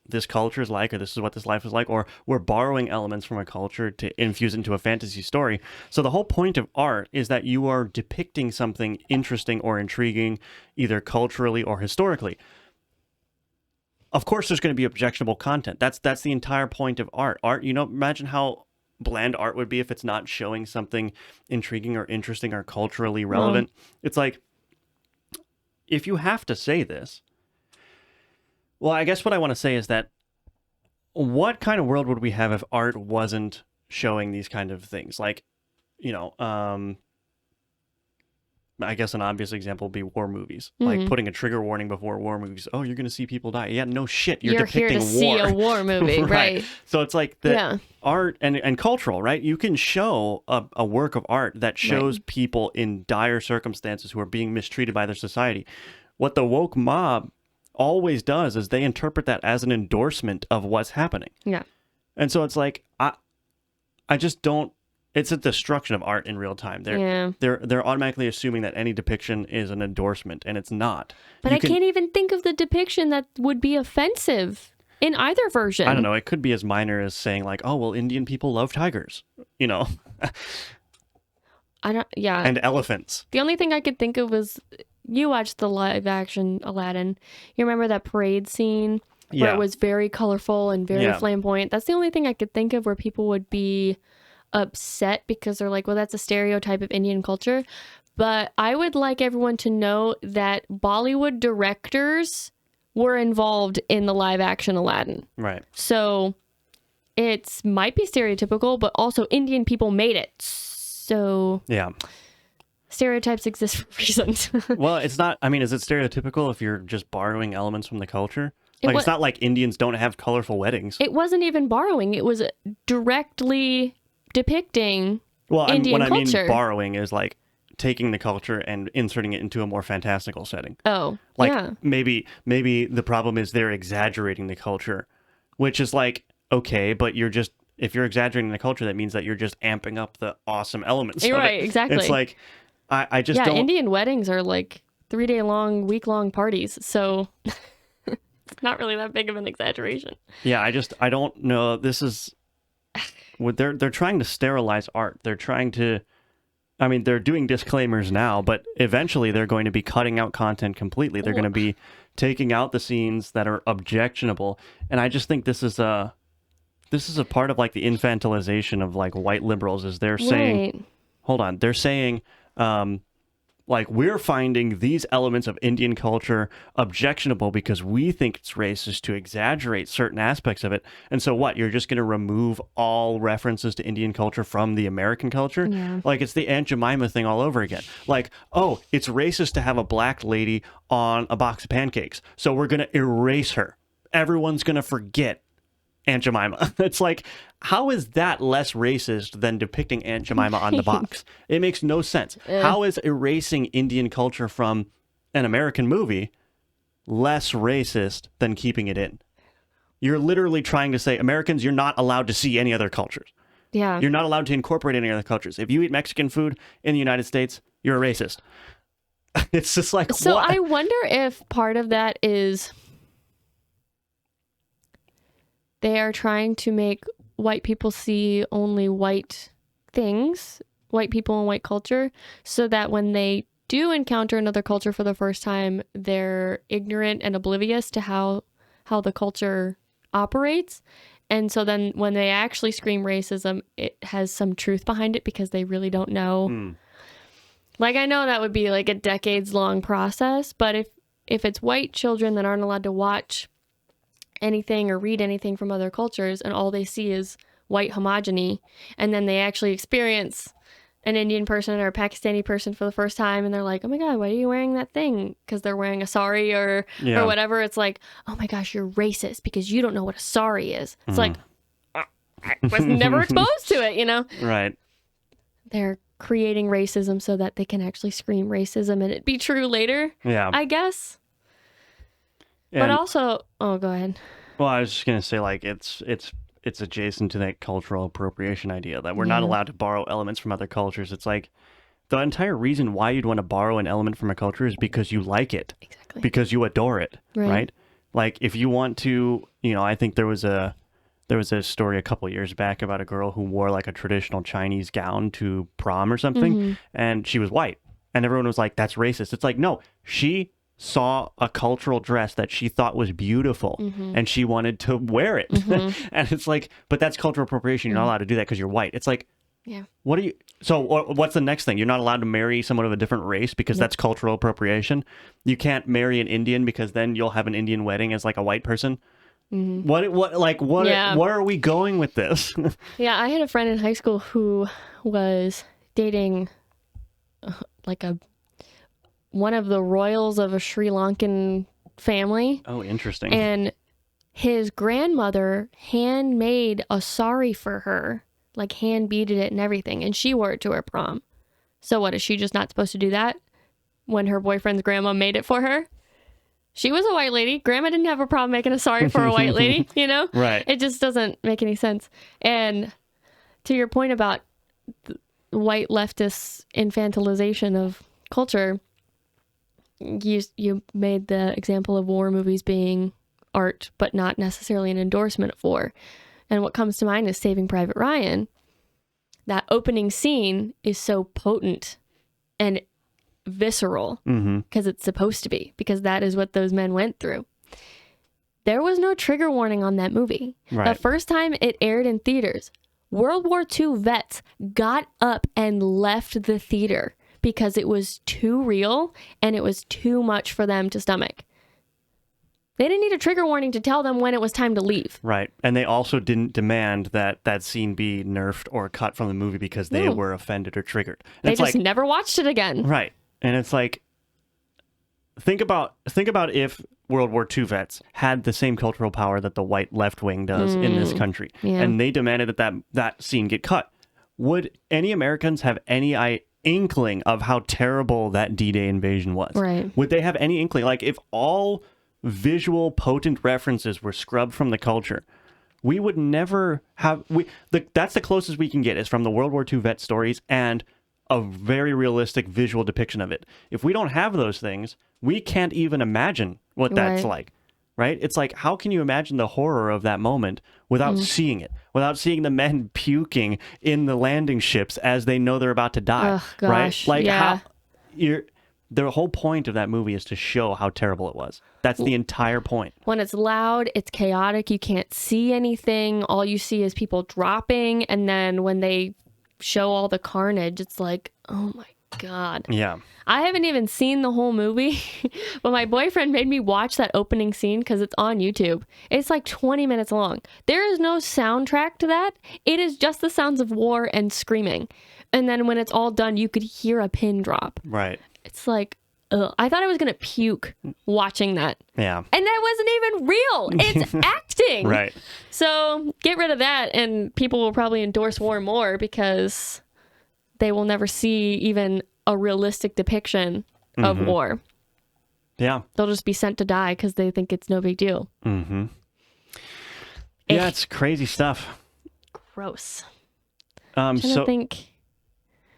this culture is like, or this is what this life is like, or we're borrowing elements from a culture to infuse into a fantasy story. So the whole point of art is that you are depicting something interesting or intriguing, either culturally or historically. Of course, there's going to be objectionable content. That's the entire point of art. Imagine how bland art would be if it's not showing something intriguing or interesting or culturally relevant. It's like, if you have to say this, well, I guess what I want to say is that what kind of world would we have if art wasn't showing these kind of things? Like, I guess an obvious example would be war movies. Like putting a trigger warning before war movies. Oh, you're going to see people die. Yeah, no shit. You're depicting here to war. See a war movie, right? So it's like the art and cultural, right? You can show a work of art that shows people in dire circumstances who are being mistreated by their society. What the woke mob always does is they interpret that as an endorsement of what's happening. Yeah. And so it's like, I just don't, it's a destruction of art in real time. They're automatically assuming that any depiction is an endorsement, and it's not. But I can't even think of the depiction that would be offensive in either version. I don't know. It could be as minor as saying like, "Oh, well, Indian people love tigers," and elephants. The only thing I could think of was, you watched the live action Aladdin. You remember that parade scene where it was very colorful and very flamboyant? That's the only thing I could think of where people would be upset because they're like, well, that's a stereotype of Indian culture. But I would like everyone to know that Bollywood directors were involved in the live action Aladdin. Right. So it might be stereotypical, but also Indian people made it. So yeah, stereotypes exist for reasons. Well, it's not, I mean, is it stereotypical if you're just borrowing elements from the culture? It's not like Indians don't have colorful weddings. It wasn't even borrowing. It was directly depicting Indian culture. I mean borrowing is like taking the culture and inserting it into a more fantastical setting. Oh, like yeah. Maybe the problem is they're exaggerating the culture, which is like, okay, but if you're exaggerating the culture, that means that you're just amping up the awesome elements. You're right, exactly. It's like, I just don't... Indian weddings are like 3-day long, week-long parties, so it's not really that big of an exaggeration. Yeah, I don't know. This is... They're trying to sterilize art. They're trying to... I mean, they're doing disclaimers now, but eventually they're going to be cutting out content completely. They're going to be taking out the scenes that are objectionable. And I just think this is a part of like the infantilization of like white liberals, is they're saying, hold on, they're saying, like, we're finding these elements of Indian culture objectionable because we think it's racist to exaggerate certain aspects of it. And so what? You're just going to remove all references to Indian culture from the American culture? Yeah. Like, it's the Aunt Jemima thing all over again. Like, oh, it's racist to have a black lady on a box of pancakes, so we're going to erase her. Everyone's going to forget Aunt Jemima. It's like, how is that less racist than depicting Aunt Jemima on the box? It makes no sense. How is erasing Indian culture from an American movie less racist than keeping it in? You're literally trying to say, Americans, you're not allowed to see any other cultures. Yeah. You're not allowed to incorporate any other cultures. If you eat Mexican food in the United States, you're a racist. It's just like, so what? I wonder if part of that is they are trying to make white people see only white things, white people and white culture, so that when they do encounter another culture for the first time, they're ignorant and oblivious to how the culture operates. And so then when they actually scream racism, it has some truth behind it because they really don't know. Like, I know that would be like a decades-long process, but if it's white children that aren't allowed to watch anything or read anything from other cultures and all they see is white homogeny, and then they actually experience an Indian person or a Pakistani person for the first time and they're like, oh my God, why are you wearing that thing? Because they're wearing a sari or whatever. It's like, oh my gosh, you're racist because you don't know what a sari is. It's like, I was never exposed to it, you know? Right. They're creating racism so that they can actually scream racism and it be true later. Yeah. I guess. But also, oh, go ahead. Well, I was just going to say, like, it's adjacent to that cultural appropriation idea that we're not allowed to borrow elements from other cultures. It's like the entire reason why you'd want to borrow an element from a culture is because you like it. Exactly. Because you adore it. Right? Like, if you want to, you know, I think there was a story a couple years back about a girl who wore like a traditional Chinese gown to prom or something, and she was white. And everyone was like, that's racist. It's like, no, she saw a cultural dress that she thought was beautiful and she wanted to wear it. And it's like, but that's cultural appropriation. You're not allowed to do that because you're white. It's like, what are you, so what's the next thing? You're not allowed to marry someone of a different race because that's cultural appropriation. You can't marry an Indian because then you'll have an Indian wedding as like a white person. Where are we going with this? I had a friend in high school who was dating like one of the royals of a Sri Lankan family. Oh, interesting. And his grandmother handmade a sari for her, like hand beaded it and everything, and she wore it to her prom. So what, is she just not supposed to do that when her boyfriend's grandma made it for her? She was a white lady. Grandma didn't have a problem making a sari for a white lady, you know? Right. It just doesn't make any sense. And to your point about white leftists' infantilization of culture, you made the example of war movies being art, but not necessarily an endorsement of war. And what comes to mind is Saving Private Ryan. That opening scene is so potent and visceral because it's supposed to be, because that is what those men went through. There was no trigger warning on that movie. Right. The first time it aired in theaters, World War II vets got up and left the theater because it was too real and it was too much for them to stomach. They didn't need a trigger warning to tell them when it was time to leave. Right. And they also didn't demand that that scene be nerfed or cut from the movie because they were offended or triggered. And they just never watched it again. Right. And it's like, think about if World War II vets had the same cultural power that the white left wing does in this country, and they demanded that scene get cut. Would any Americans have any inkling of how terrible that D-Day invasion was? Right. Would they have any inkling? Like, if all visual potent references were scrubbed from the culture, we would never have... that's the closest we can get is from the World War II vet stories and a very realistic visual depiction of it. If we don't have those things, we can't even imagine what that's like, right? It's like, how can you imagine the horror of that moment without seeing it, without seeing the men puking in the landing ships as they know they're about to die, right? Like, the whole point of that movie is to show how terrible it was. That's the entire point. When it's loud, it's chaotic, you can't see anything, all you see is people dropping, and then when they show all the carnage, it's like, oh my God. Yeah. I haven't even seen the whole movie, but my boyfriend made me watch that opening scene because it's on YouTube. It's like 20 minutes long. There is no soundtrack to that. It is just the sounds of war and screaming. And then when it's all done, you could hear a pin drop. Right. It's like, ugh. I thought I was going to puke watching that. Yeah. And that wasn't even real. It's acting. Right. So get rid of that and people will probably endorse war more because they will never see even a realistic depiction of war. Yeah. They'll just be sent to die because they think it's no big deal. Yeah, it's crazy stuff. Gross. So think...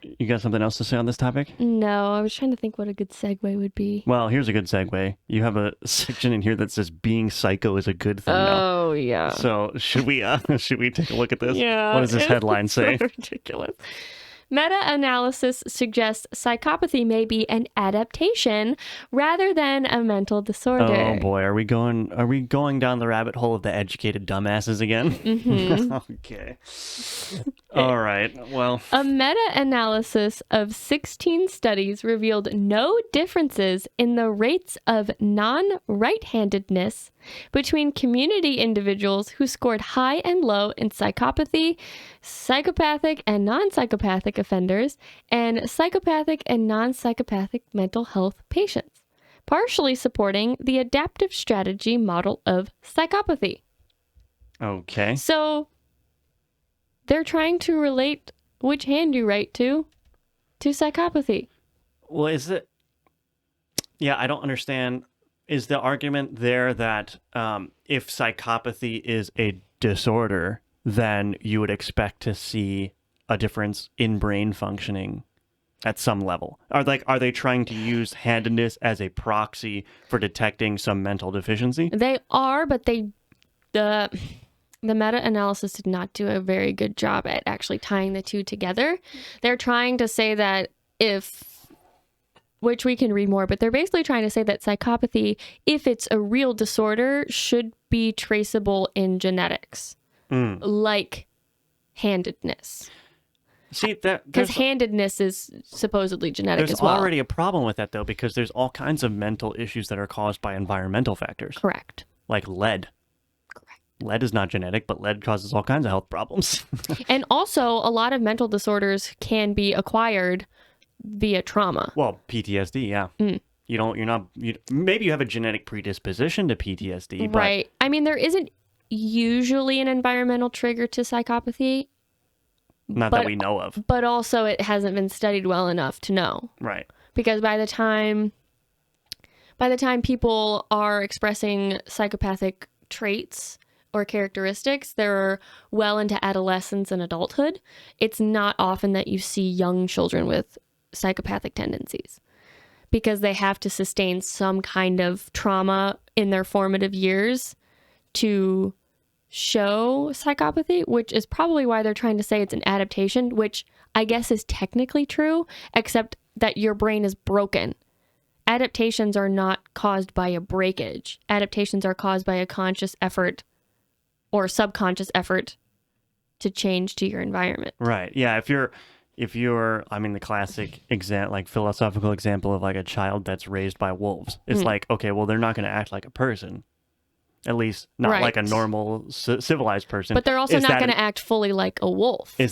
You got something else to say on this topic? No, I was trying to think what a good segue would be. Well, here's a good segue. You have a section in here that says being psycho is a good thing. Oh, yeah. So should we take a look at this? Yeah. What does this headline say? So ridiculous. Meta-analysis suggests psychopathy may be an adaptation rather than a mental disorder. Oh boy, are we going down the rabbit hole of the educated dumbasses again? Mm-hmm. Okay. All right. Well, a meta-analysis of 16 studies revealed no differences in the rates of non-right-handedness between community individuals who scored high and low in psychopathy, psychopathic and non-psychopathic offenders, and psychopathic and non-psychopathic mental health patients, partially supporting the adaptive strategy model of psychopathy. okay. So they're trying to relate which hand you write to psychopathy. Well, is it? Yeah, I don't understand. Is the argument there that if psychopathy is a disorder, then you would expect to see a difference in brain functioning at some level? Are they trying to use handedness as a proxy for detecting some mental deficiency? They are, but the meta-analysis did not do a very good job at actually tying the two together. They're trying to say that which we can read more, but they're basically trying to say that psychopathy, if it's a real disorder, should be traceable in genetics, like handedness. See, because handedness is supposedly genetic as well. There's already a problem with that, though, because there's all kinds of mental issues that are caused by environmental factors. Correct. Like lead. Correct. Lead is not genetic, but lead causes all kinds of health problems. And also, a lot of mental disorders can be acquired via trauma. Well, PTSD, yeah. Maybe you have a genetic predisposition to PTSD, but... Right. I mean, there isn't usually an environmental trigger to psychopathy. Not that we know of. But also, it hasn't been studied well enough to know. Right. Because by the time people are expressing psychopathic traits or characteristics, they're well into adolescence and adulthood. It's not often that you see young children with psychopathic tendencies because they have to sustain some kind of trauma in their formative years to show psychopathy, which is probably why they're trying to say it's an adaptation, which I guess is technically true, except that your brain is broken. Adaptations are not caused by a breakage. Adaptations are caused by a conscious effort or subconscious effort to change to your environment. Right. Yeah. If you're, I mean, the classic philosophical example of like a child that's raised by wolves. It's like, okay, well, they're not going to act like a person. At least not like a normal civilized person. But they're also not going to act fully like a wolf. I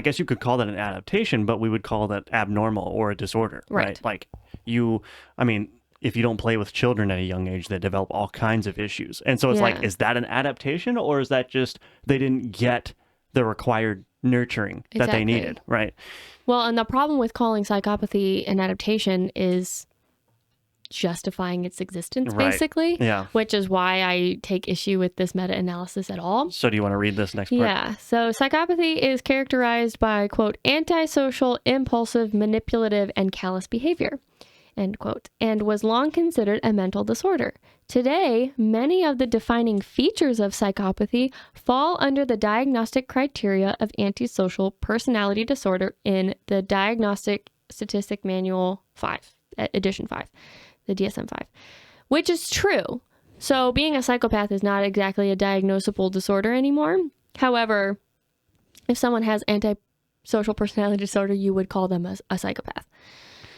guess you could call that an adaptation, but we would call that abnormal or a disorder, right? Like if you don't play with children at a young age, they develop all kinds of issues. And so it's like, is that an adaptation, or is that just they didn't get the required nurturing that they needed, right? Well, and the problem with calling psychopathy an adaptation is justifying its existence, basically. Yeah. Which is why I take issue with this meta-analysis at all. So do you want to read this next part? Yeah. So psychopathy is characterized by, quote, antisocial, impulsive, manipulative, and callous behavior, end quote, and was long considered a mental disorder. Today, many of the defining features of psychopathy fall under the diagnostic criteria of antisocial personality disorder in the Diagnostic Statistic Manual 5, edition 5. The DSM-5, which is true. So being a psychopath is not exactly a diagnosable disorder anymore. However, if someone has antisocial personality disorder, you would call them a psychopath.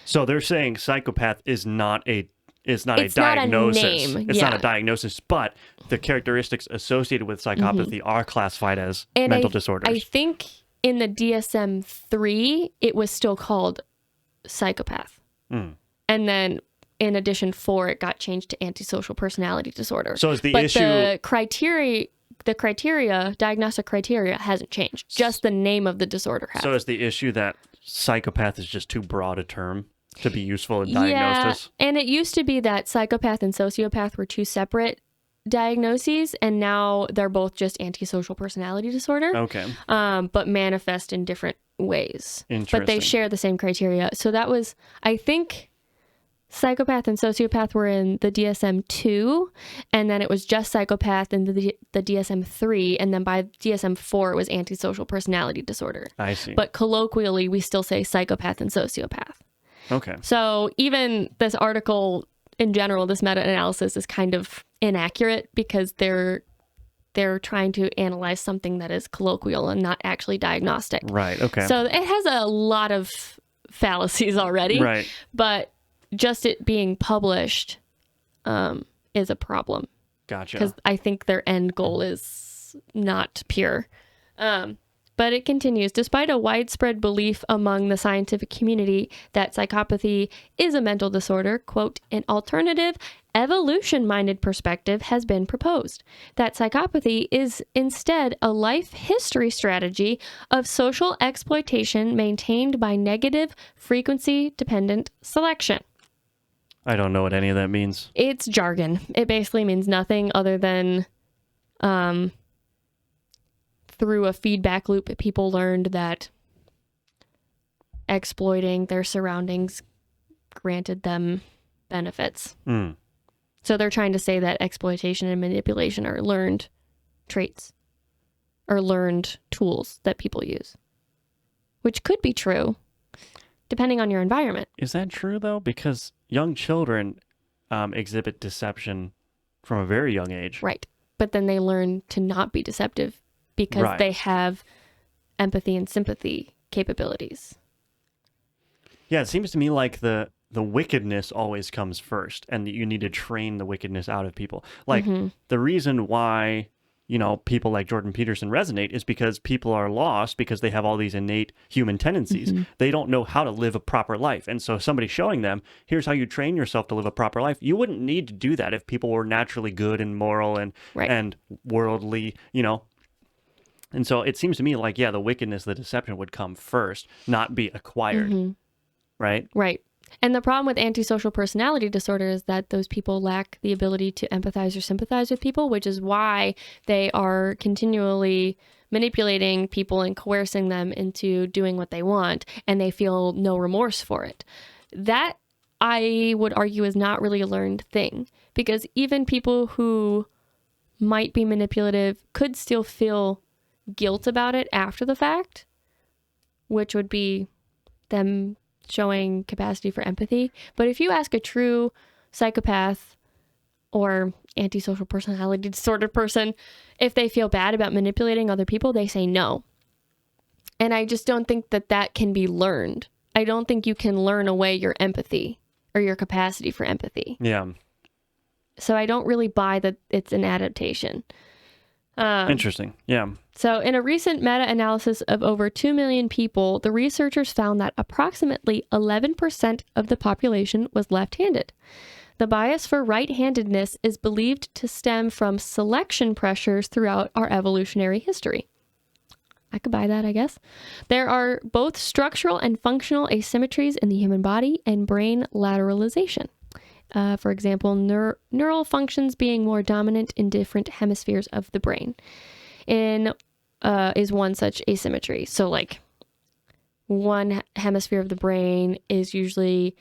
So they're saying psychopath is not a diagnosis. Not a name. It's not a diagnosis, but the characteristics associated with psychopathy are classified as mental disorders. I think in the DSM-3, it was still called psychopath. And then in edition 4, it got changed to antisocial personality disorder. So is the issue... the criteria, diagnostic criteria hasn't changed. Just the name of the disorder has. So is the issue that psychopath is just too broad a term to be useful in diagnosis? Yeah, and it used to be that psychopath and sociopath were two separate diagnoses, and now they're both just antisocial personality disorder. Okay. But manifest in different ways. Interesting. But they share the same criteria. So that was, I think... psychopath and sociopath were in the DSM-2, and then it was just psychopath in the DSM-3, and then by DSM-4 it was antisocial personality disorder. I see. But colloquially, we still say psychopath and sociopath. Okay. So even this article in general, this meta-analysis is kind of inaccurate because they're trying to analyze something that is colloquial and not actually diagnostic. Right. Okay. So it has a lot of fallacies already. Right. But just it being published is a problem. Gotcha. Because I think their end goal is not pure. But it continues. Despite a widespread belief among the scientific community that psychopathy is a mental disorder, quote, an alternative evolution-minded perspective has been proposed that psychopathy is instead a life history strategy of social exploitation maintained by negative frequency-dependent selection. I don't know what any of that means. It's jargon. It basically means nothing other than through a feedback loop, people learned that exploiting their surroundings granted them benefits. Mm. So they're trying to say that exploitation and manipulation are learned traits or learned tools that people use, which could be true depending on your environment. Is that true, though? Because young children exhibit deception from a very young age. Right. But then they learn to not be deceptive because Right. they have empathy and sympathy capabilities. Yeah, it seems to me like the wickedness always comes first, and that you need to train the wickedness out of people. Like, the reason why, people like Jordan Peterson resonate is because people are lost because they have all these innate human tendencies. They don't know how to live a proper life. And so somebody showing them, here's how you train yourself to live a proper life. You wouldn't need to do that if people were naturally good and moral and worldly, And so it seems to me like, the wickedness, the deception would come first, not be acquired. Right? Right. And the problem with antisocial personality disorder is that those people lack the ability to empathize or sympathize with people, which is why they are continually manipulating people and coercing them into doing what they want, and they feel no remorse for it. That, I would argue, is not really a learned thing, because even people who might be manipulative could still feel guilt about it after the fact, which would be them showing capacity for empathy. But if you ask a true psychopath or antisocial personality disorder person if they feel bad about manipulating other people, they say no. And I just don't think that that can be learned. I don't think you can learn away your empathy or your capacity for empathy. Yeah. So I don't really buy that it's an adaptation. Interesting. Yeah. So in a recent meta-analysis of over 2 million people, the researchers found that approximately 11% of the population was left-handed. The bias for right-handedness is believed to stem from selection pressures throughout our evolutionary history. I could buy that, I guess. There are both structural and functional asymmetries in the human body and brain lateralization. For example, neural functions being more dominant in different hemispheres of the brain is one such asymmetry. So like one hemisphere of the brain is usually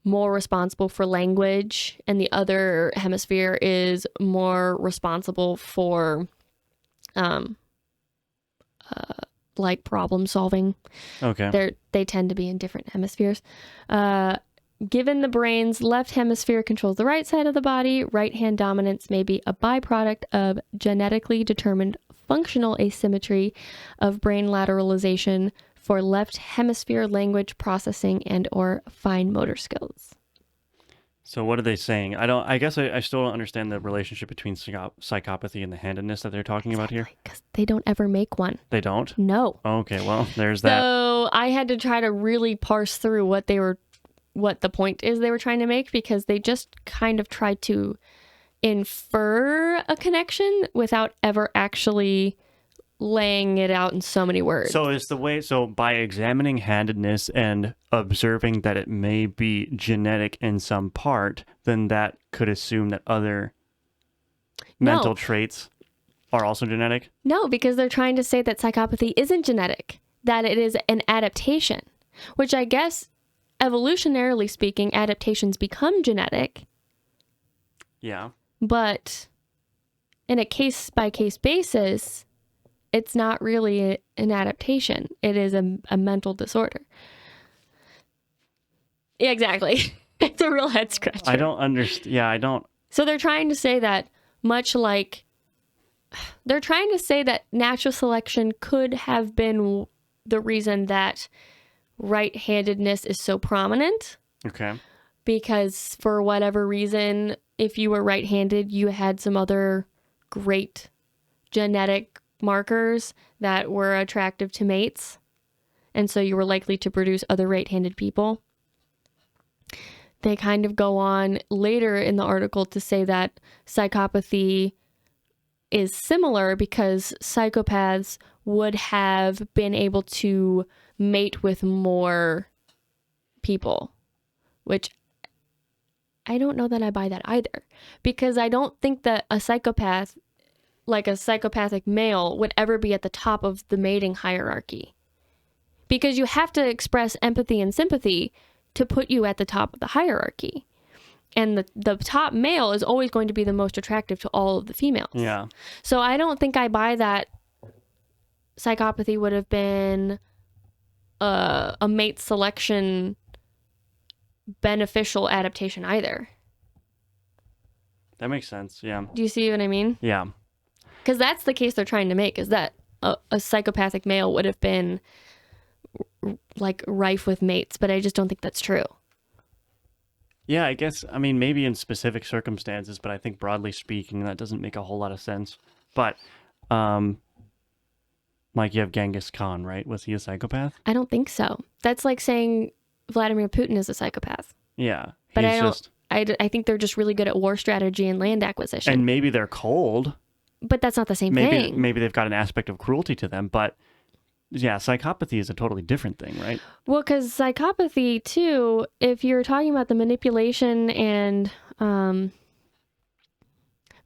more responsible for language, and the other hemisphere is more responsible for like problem solving. Okay. They tend to be in different hemispheres. Given the brain's left hemisphere controls the right side of the body, right hand dominance may be a byproduct of genetically determined functional asymmetry of brain lateralization for left hemisphere language processing and or fine motor skills. So what are they saying? I guess I still don't understand the relationship between psychopathy and the handedness that they're talking about here. Because they don't ever make one. They don't? No. Okay, well, there's that. So I had to try to really parse through what the point is they were trying to make, because they just kind of tried to infer a connection without ever actually laying it out in so many words. So by examining handedness and observing that it may be genetic in some part, then that could assume that other mental traits are also genetic? No, because they're trying to say that psychopathy isn't genetic, that it is an adaptation, which I guess evolutionarily speaking, adaptations become genetic. Yeah. But in a case-by-case basis, it's not really an adaptation. It is a mental disorder. Yeah, exactly. It's a real head scratcher. I don't understand. Yeah, I don't. So they're trying to say that natural selection could have been the reason that right-handedness is so prominent. Okay. Because for whatever reason, if you were right-handed, you had some other great genetic markers that were attractive to mates. And so you were likely to produce other right-handed people. They kind of go on later in the article to say that psychopathy is similar because psychopaths would have been able to mate with more people, which I don't know that I buy that either, because I don't think that a psychopath, like a psychopathic male, would ever be at the top of the mating hierarchy, because you have to express empathy and sympathy to put you at the top of the hierarchy. And the top male is always going to be the most attractive to all of the females. Yeah. So I don't think I buy that psychopathy would have been a mate selection beneficial adaptation either. That makes sense. Yeah. Do you see what I mean? Yeah. Because that's the case they're trying to make, is that a psychopathic male would have been like rife with mates, but I just don't think that's true. Yeah, I guess, I mean, maybe in specific circumstances, but I think broadly speaking, that doesn't make a whole lot of sense. But, like you have Genghis Khan, right? Was he a psychopath? I don't think so. That's like saying Vladimir Putin is a psychopath. Yeah. But I think they're just really good at war strategy and land acquisition. And maybe they're cold. But that's not the same thing. Maybe they've got an aspect of cruelty to them, but yeah, psychopathy is a totally different thing, right? Well, because psychopathy, too, if you're talking about the manipulation and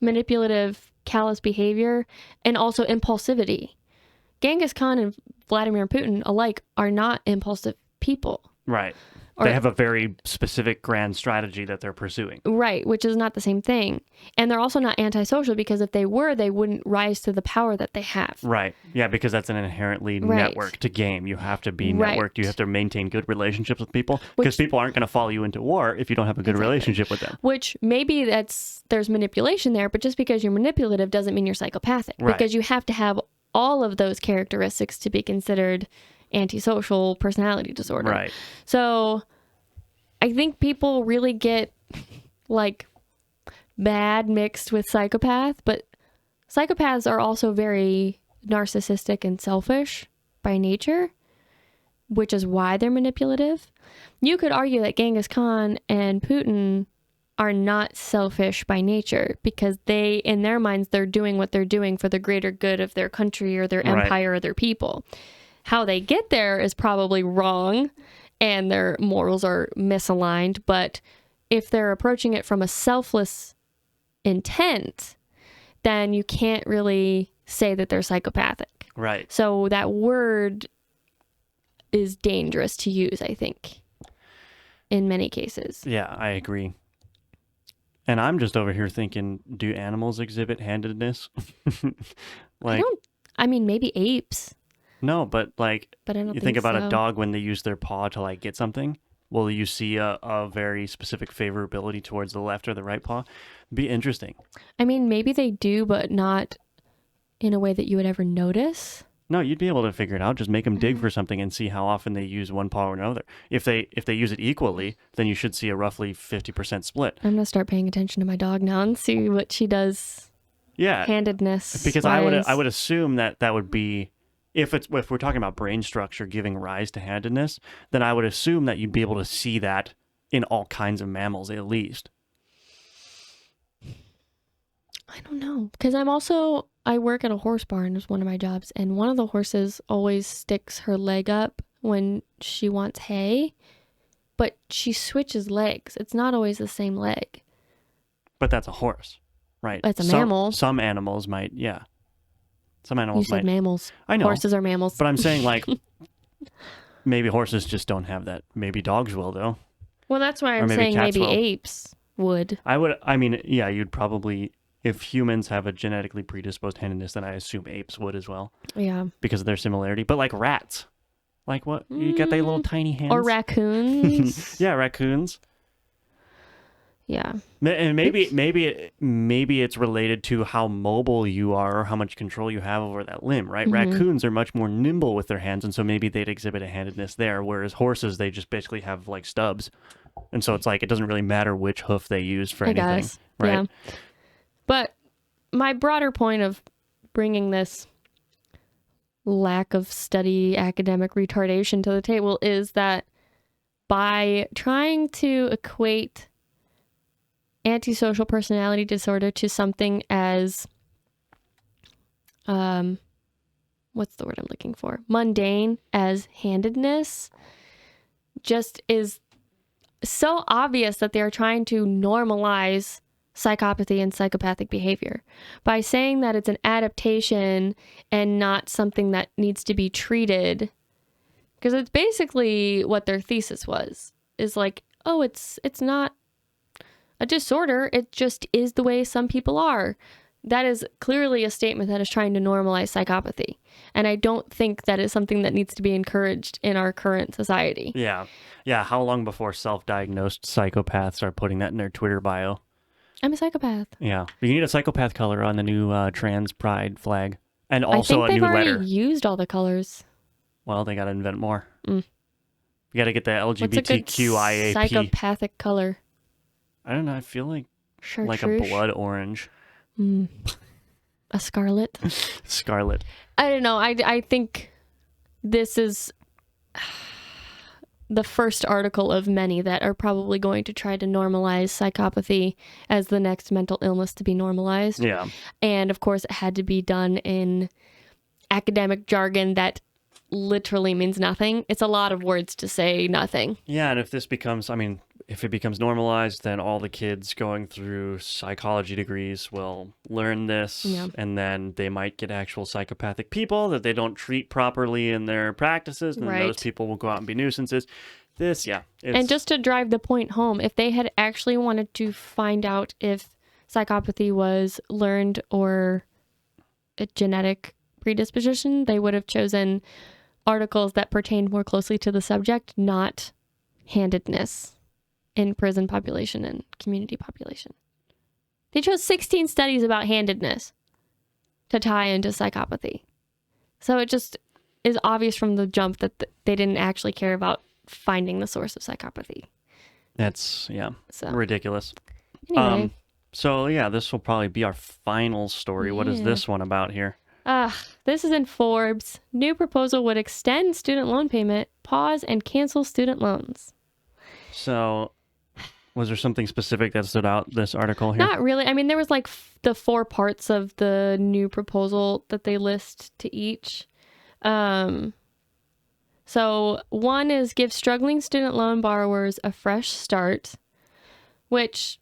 manipulative, callous behavior, and also impulsivity, Genghis Khan and Vladimir Putin alike are not impulsive people. Right. They have a very specific grand strategy that they're pursuing. Right, which is not the same thing. And they're also not antisocial, because if they were, they wouldn't rise to the power that they have. Right. Yeah, because that's an inherently networked game. You have to be networked. You have to maintain good relationships with people, because people aren't going to follow you into war if you don't have a good relationship with them. Which maybe there's manipulation there, but just because you're manipulative doesn't mean you're psychopathic. Right. Because you have to have all of those characteristics to be considered antisocial personality disorder. Right. So I think people really get like bad mixed with psychopath, but psychopaths are also very narcissistic and selfish by nature, which is why they're manipulative. You could argue that Genghis Khan and Putin are not selfish by nature, because they, in their minds, they're doing what they're doing for the greater good of their country or their empire or their people. How they get there is probably wrong, and their morals are misaligned, but if they're approaching it from a selfless intent, then you can't really say that they're psychopathic. Right. So that word is dangerous to use, I think, in many cases. Yeah, I agree. And I'm just over here thinking, do animals exhibit handedness? I mean, maybe apes. No, but I don't you think about so. A dog when they use their paw to get something. Will you see a very specific favorability towards the left or the right paw? It'd be interesting. I mean, maybe they do, but not in a way that you would ever notice. No, you'd be able to figure it out. Just make them dig for something and see how often they use one paw or another. If they use it equally, then you should see a roughly 50% split. I'm gonna start paying attention to my dog now and see what she does. Yeah, handedness. Because I would assume that would be. If we're talking about brain structure giving rise to handedness, then I would assume that you'd be able to see that in all kinds of mammals, at least. I don't know. Because I work at a horse barn is one of my jobs, and one of the horses always sticks her leg up when she wants hay, but she switches legs. It's not always the same leg. But that's a horse, right? That's a mammal. Some animals might, yeah. Some animals You said mammals. I know. Horses are mammals. But I'm saying maybe horses just don't have that. Maybe dogs will, though. Well, that's why Or I'm maybe saying cats maybe will. apes would. Yeah, you'd probably, if humans have a genetically predisposed handedness, then I assume apes would as well. Yeah. Because of their similarity. But like rats. Like what? You got their little tiny hands? Or raccoons. Yeah, raccoons. Yeah. And maybe it's related to how mobile you are or how much control you have over that limb, right? Raccoons are much more nimble with their hands, and so maybe they'd exhibit a handedness there, whereas horses, they just basically have like stubs. And so it's like it doesn't really matter which hoof they use for anything, guess. right? Yeah. But my broader point of bringing this lack of study academic retardation to the table is that by trying to equate antisocial personality disorder to something as what's the word I'm looking for? Mundane as handedness just is so obvious that they're trying to normalize psychopathy and psychopathic behavior by saying that it's an adaptation and not something that needs to be treated, because it's basically what their thesis was, is like, oh, it's not a disorder, it just is the way some people are. That is clearly a statement that is trying to normalize psychopathy, and I don't think that is something that needs to be encouraged in our current society. Yeah, how long before self-diagnosed psychopaths are putting that in their Twitter bio? I'm a psychopath. Yeah. You need a psychopath color on the new trans pride flag. And also I think a new they've already letter. used all the colors. Well, they got to invent more. You got to get the What's a good LGBTQIAP. psychopathic color? I don't know. I feel like Chartreuse? a blood orange. A scarlet? Scarlet. I don't know. I think this is the first article of many that are probably going to try to normalize psychopathy as the next mental illness to be normalized. Yeah. And of course, it had to be done in academic jargon that literally means nothing. It's a lot of words to say nothing. Yeah, and if this becomes, if it becomes normalized, then all the kids going through psychology degrees will learn this, and then they might get actual psychopathic people that they don't treat properly in their practices, and those people will go out and be nuisances. And just to drive the point home, if they had actually wanted to find out if psychopathy was learned or a genetic predisposition, they would have chosen articles that pertained more closely to the subject, not handedness in prison population and community population. They chose 16 studies about handedness to tie into psychopathy. So it just is obvious from the jump that they didn't actually care about finding the source of psychopathy. That's, ridiculous. Anyway. This will probably be our final story. What is this one about here? This is in Forbes. New proposal would extend student loan payment, pause, and cancel student loans. So, was there something specific that stood out this article here? Not really. I mean, there was like the 4 parts of the new proposal that they list to each. So one is give struggling student loan borrowers a fresh start, which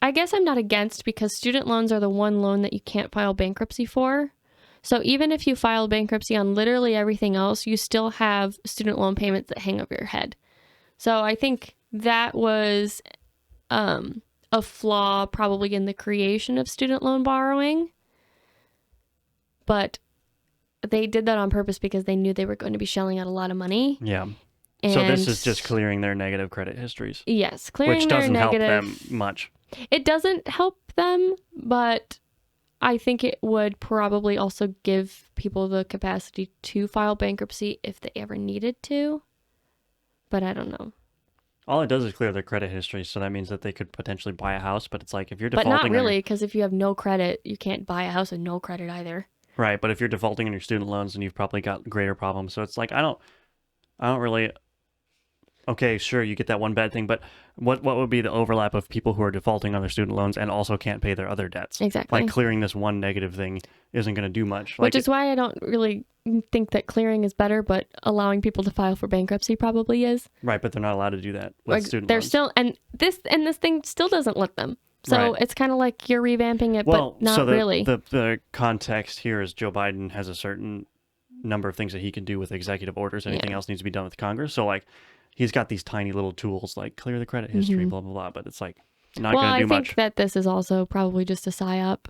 I guess I'm not against, because student loans are the one loan that you can't file bankruptcy for. So even if you file bankruptcy on literally everything else, you still have student loan payments that hang over your head. So I think that was a flaw probably in the creation of student loan borrowing. But they did that on purpose because they knew they were going to be shelling out a lot of money. Yeah. And so this is just clearing their negative credit histories. Yes, clearing which their doesn't negative. help them much. It doesn't help them, but I think it would probably also give people the capacity to file bankruptcy if they ever needed to. But I don't know. All it does is clear their credit history, so that means that they could potentially buy a house, but it's like if you're defaulting... But not really, because if you have no credit, you can't buy a house with no credit either. Right, but if you're defaulting on your student loans, then you've probably got greater problems. So it's like, I don't really... Okay, sure, you get that one bad thing, but what would be the overlap of people who are defaulting on their student loans and also can't pay their other debts? Exactly. Like, clearing this one negative thing isn't going to do much. Which is why I don't really think that clearing is better, but allowing people to file for bankruptcy probably is. Right, but they're not allowed to do that with student loans. Still, and this thing still doesn't let them. So It's kind of like you're revamping it, but not really. The context here is Joe Biden has a certain number of things that he can do with executive orders. Anything else needs to be done with Congress. So like, he's got these tiny little tools like clear the credit history, blah, blah, blah. But it's like not going to do much. Well, I think that this is also probably just a psyop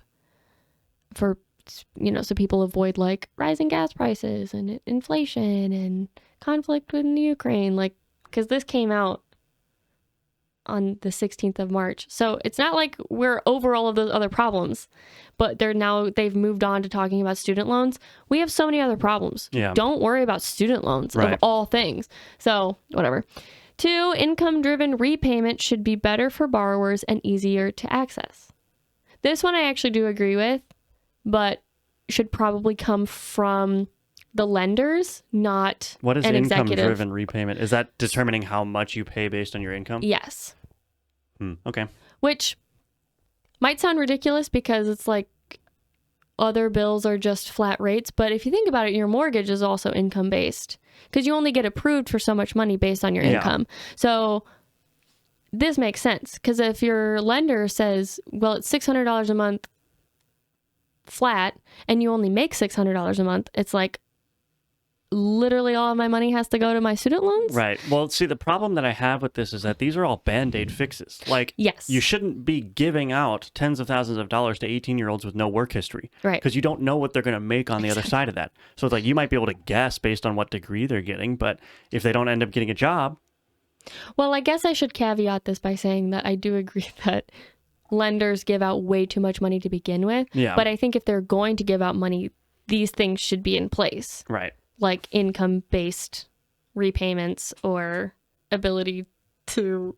for, so people avoid like rising gas prices and inflation and conflict with Ukraine. Like, because this came out on the 16th of March. So it's not like we're over all of those other problems, but they've moved on to talking about student loans. We have so many other problems. Yeah. Don't worry about student loans of all things. So whatever. 2, income-driven repayment should be better for borrowers and easier to access. This one I actually do agree with, but should probably come from the lenders, not what is an executive. Income-driven repayment? Is that determining how much you pay based on your income? Yes. Okay. Which might sound ridiculous because it's like other bills are just flat rates. But if you think about it, your mortgage is also income based because you only get approved for so much money based on your income. So this makes sense because if your lender says, well, it's $600 a month flat and you only make $600 a month, it's like, literally all of my money has to go to my student loans? Right. Well, see, the problem that I have with this is that these are all Band-Aid fixes. Like, yes, you shouldn't be giving out tens of thousands of dollars to 18-year-olds with no work history. Right. Because you don't know what they're going to make on the other side of that. So it's like you might be able to guess based on what degree they're getting, but if they don't end up getting a job... Well, I guess I should caveat this by saying that I do agree that lenders give out way too much money to begin with. Yeah. But I think if they're going to give out money, these things should be in place. Right. Like income-based repayments or ability to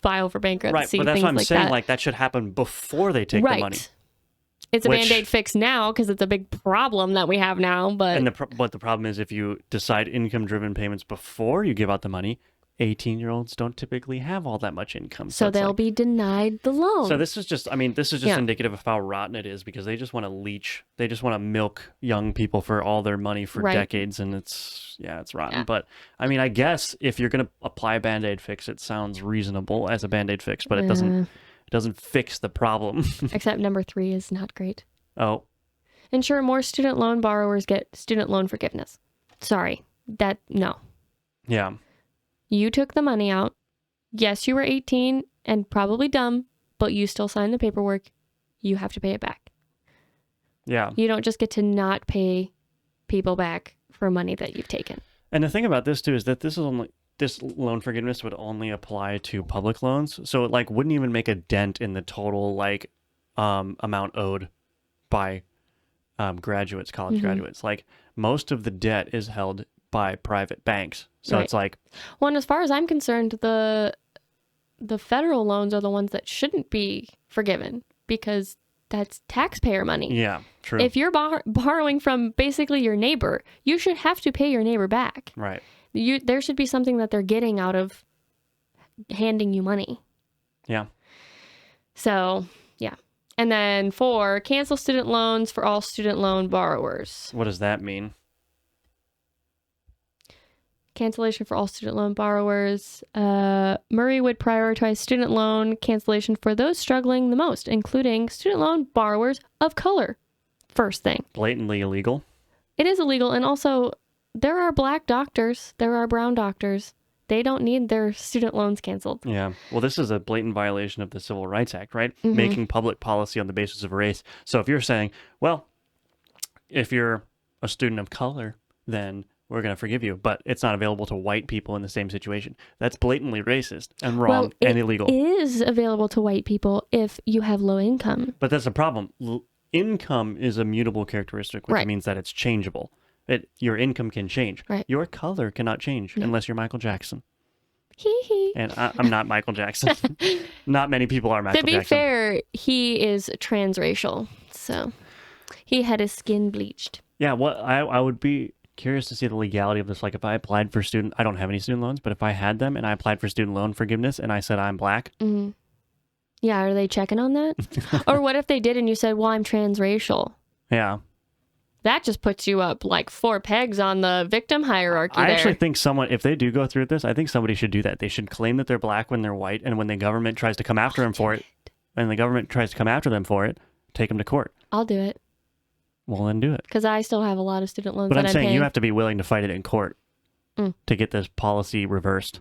file for bankruptcy. Right, but that's things what I'm like saying. That. Like that should happen before they take the money. It's a Band-Aid fix now because it's a big problem that we have now. But the problem is if you decide income-driven payments before you give out the money, 18-year-olds don't typically have all that much income. So they'll be denied the loan. So this is just indicative of how rotten it is because they just want to leech. They just want to milk young people for all their money for decades. And it's rotten. Yeah. But I mean, I guess if you're going to apply a Band-Aid fix, it sounds reasonable as a Band-Aid fix, but it doesn't fix the problem. Except number 3 is not great. Oh. Ensure more student loan borrowers get student loan forgiveness. Sorry. No. Yeah. You took the money out. Yes, you were 18 and probably dumb, but you still signed the paperwork. You have to pay it back. Yeah. You don't just get to not pay people back for money that you've taken. And the thing about this too is that this loan forgiveness would only apply to public loans. So it like wouldn't even make a dent in the total like amount owed by college graduates. Like most of the debt is held by private banks. So it's like... Well, and as far as I'm concerned, the federal loans are the ones that shouldn't be forgiven because that's taxpayer money. Yeah, true. If you're borrowing from basically your neighbor, you should have to pay your neighbor back. Right. There should be something that they're getting out of handing you money. Yeah. So, yeah. And then 4, cancel student loans for all student loan borrowers. What does that mean? Cancellation for all student loan borrowers. Murray would prioritize student loan cancellation for those struggling the most, including student loan borrowers of color. First thing. Blatantly illegal. It is illegal. And also, there are black doctors. There are brown doctors. They don't need their student loans canceled. Yeah. Well, this is a blatant violation of the Civil Rights Act, right? Mm-hmm. Making public policy on the basis of race. So if you're saying, well, if you're a student of color, then we're going to forgive you, but it's not available to white people in the same situation. That's blatantly racist and wrong and illegal. It is available to white people if you have low income. But that's a problem. Income is a mutable characteristic, which means that it's changeable. Your income can change. Right. Your color cannot change unless you're Michael Jackson. Hee. And I'm not Michael Jackson. Not many people are Michael Jackson. To be fair, he is transracial, so he had his skin bleached. Yeah, I would be curious to see the legality of this. Like if I applied for I don't have any student loans, but if I had them and I applied for student loan forgiveness and I said I'm black. Mm-hmm. Yeah, are they checking on that? Or what if they did and you said, well, I'm transracial? Yeah. That just puts you up like 4 pegs on the victim hierarchy I actually think if they do go through this, I think somebody should do that. They should claim that they're black when they're white, and when the government tries to come after them for it, take them to court. I'll do it. Well, then do it. Because I still have a lot of student loans But that I'm saying paying. you have to be willing to fight it in court to get this policy reversed.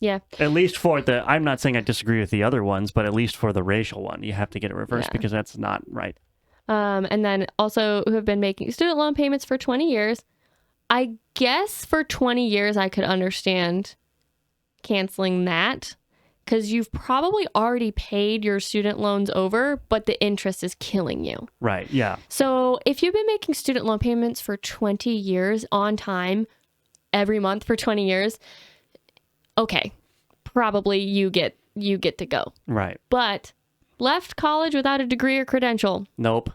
Yeah. At least for I'm not saying I disagree with the other ones, but at least for the racial one, you have to get it reversed because that's not right. And then also who have been making student loan payments for 20 years. I guess for 20 years I could understand canceling that because you've probably already paid your student loans over, but the interest is killing you. Right, yeah. So if you've been making student loan payments for 20 years on time, every month for 20 years, okay, probably you get to go. Right. But left college without a degree or credential. Nope.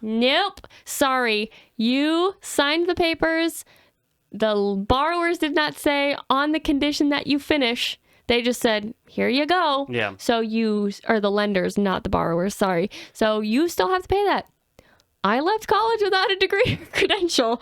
Sorry. You signed the papers. The borrowers did not say on the condition that you finish. They just said, here you go. Yeah. So or the lenders, not the borrowers, sorry. So you still have to pay that. I left college without a degree or credential.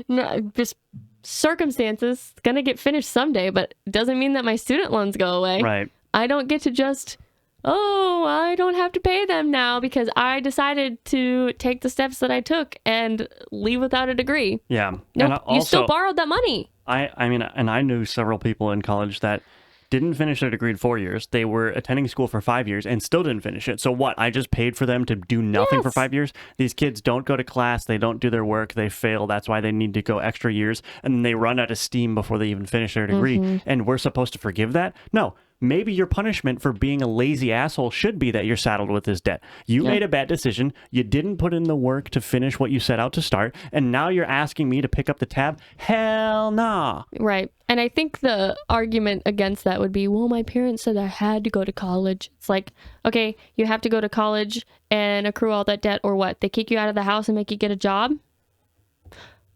No, just circumstances. It's going to get finished someday, but it doesn't mean that my student loans go away. Right. I don't get to just, I don't have to pay them now because I decided to take the steps that I took and leave without a degree. Yeah. Nope, you still borrowed that money. I mean, and I knew several people in college that didn't finish their degree in 4 years. They were attending school for 5 years and still didn't finish it. So what? I just paid for them to do nothing for 5 years? These kids don't go to class. They don't do their work. They fail. That's why they need to go extra years. And then they run out of steam before they even finish their degree. And we're supposed to forgive that? No. Maybe your punishment for being a lazy asshole should be that you're saddled with this debt. You made a bad decision. You didn't put in the work to finish what you set out to start. And now you're asking me to pick up the tab? Hell nah. Right. And I think the argument against that would be, well, my parents said I had to go to college. It's like, okay, you have to go to college and accrue all that debt, or what? They kick you out of the house and make you get a job?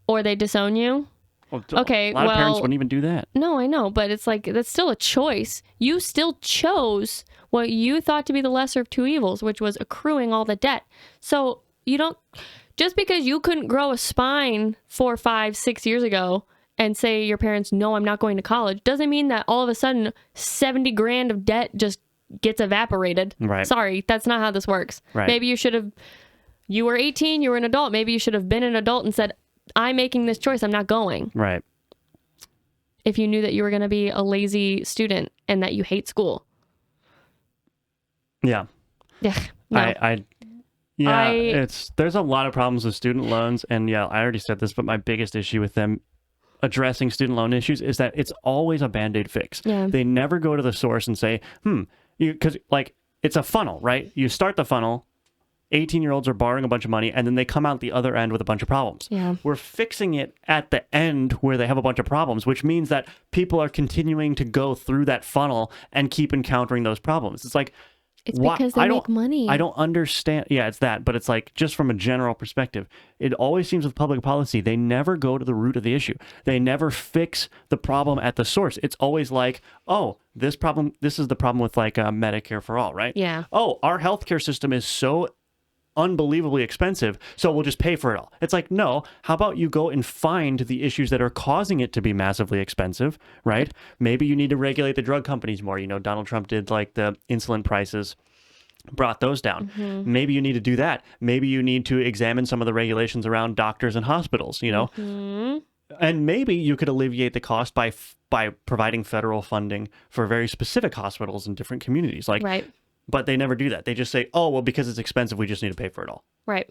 Or they disown you? Well, okay, a lot of parents wouldn't even do that. No, I know, but it's like, that's still a choice. You still chose what you thought to be the lesser of two evils, which was accruing all the debt. So you don't, just because you couldn't grow a spine 4, 5, 6 years ago and say your parents, no, I'm not going to college, doesn't mean that all of a sudden 70 grand of debt just gets evaporated. Right. Sorry, that's not how this works. Right. Maybe you were 18, you were an adult. Maybe you should have been an adult and said, I'm making this choice. I'm not going. Right. If you knew that you were going to be a lazy student and that you hate school. Yeah. Yeah. No. There's a lot of problems with student loans. And yeah, I already said this, but my biggest issue with them addressing student loan issues is that it's always a Band-Aid fix. Yeah. They never go to the source and say, because like it's a funnel, right? You start the funnel. 18-year-olds are borrowing a bunch of money, and then they come out the other end with a bunch of problems. Yeah. We're fixing it at the end where they have a bunch of problems, which means that people are continuing to go through that funnel and keep encountering those problems. It's like, it's because they make money. I don't understand. Yeah, it's that. But it's like, just from a general perspective, it always seems with public policy, they never go to the root of the issue. They never fix the problem at the source. It's always like, oh, this is the problem with like Medicare for all, right? Yeah. Oh, our healthcare system is so unbelievably expensive, so we'll just pay for it all. It's like, no, how about you go and find the issues that are causing it to be massively expensive, right? Maybe you need to regulate the drug companies more. You know, Donald Trump did like the insulin prices, brought those down. Maybe you need to do that. Maybe you need to examine some of the regulations around doctors and hospitals, you know? And maybe you could alleviate the cost by providing federal funding for very specific hospitals in different communities. Like, right. But they never do that. They just say, oh, well, because it's expensive, we just need to pay for it all. Right.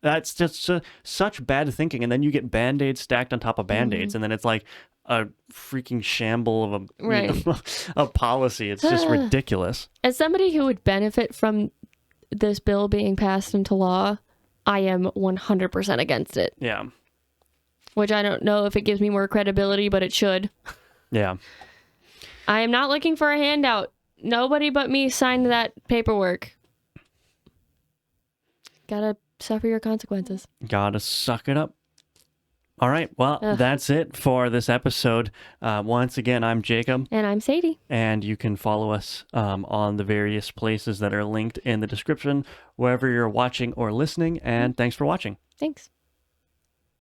That's just such bad thinking. And then you get Band-Aids stacked on top of Band-Aids. And then it's like a freaking shamble of a policy. It's just ridiculous. As somebody who would benefit from this bill being passed into law, I am 100% against it. Yeah. Which I don't know if it gives me more credibility, but it should. Yeah. I am not looking for a handout. Nobody but me signed that paperwork. Gotta suffer your consequences. Gotta suck it up. All right. Well, that's it for this episode. Once again, I'm Jacob. And I'm Sadie. And you can follow us on the various places that are linked in the description, wherever you're watching or listening. And thanks for watching. Thanks.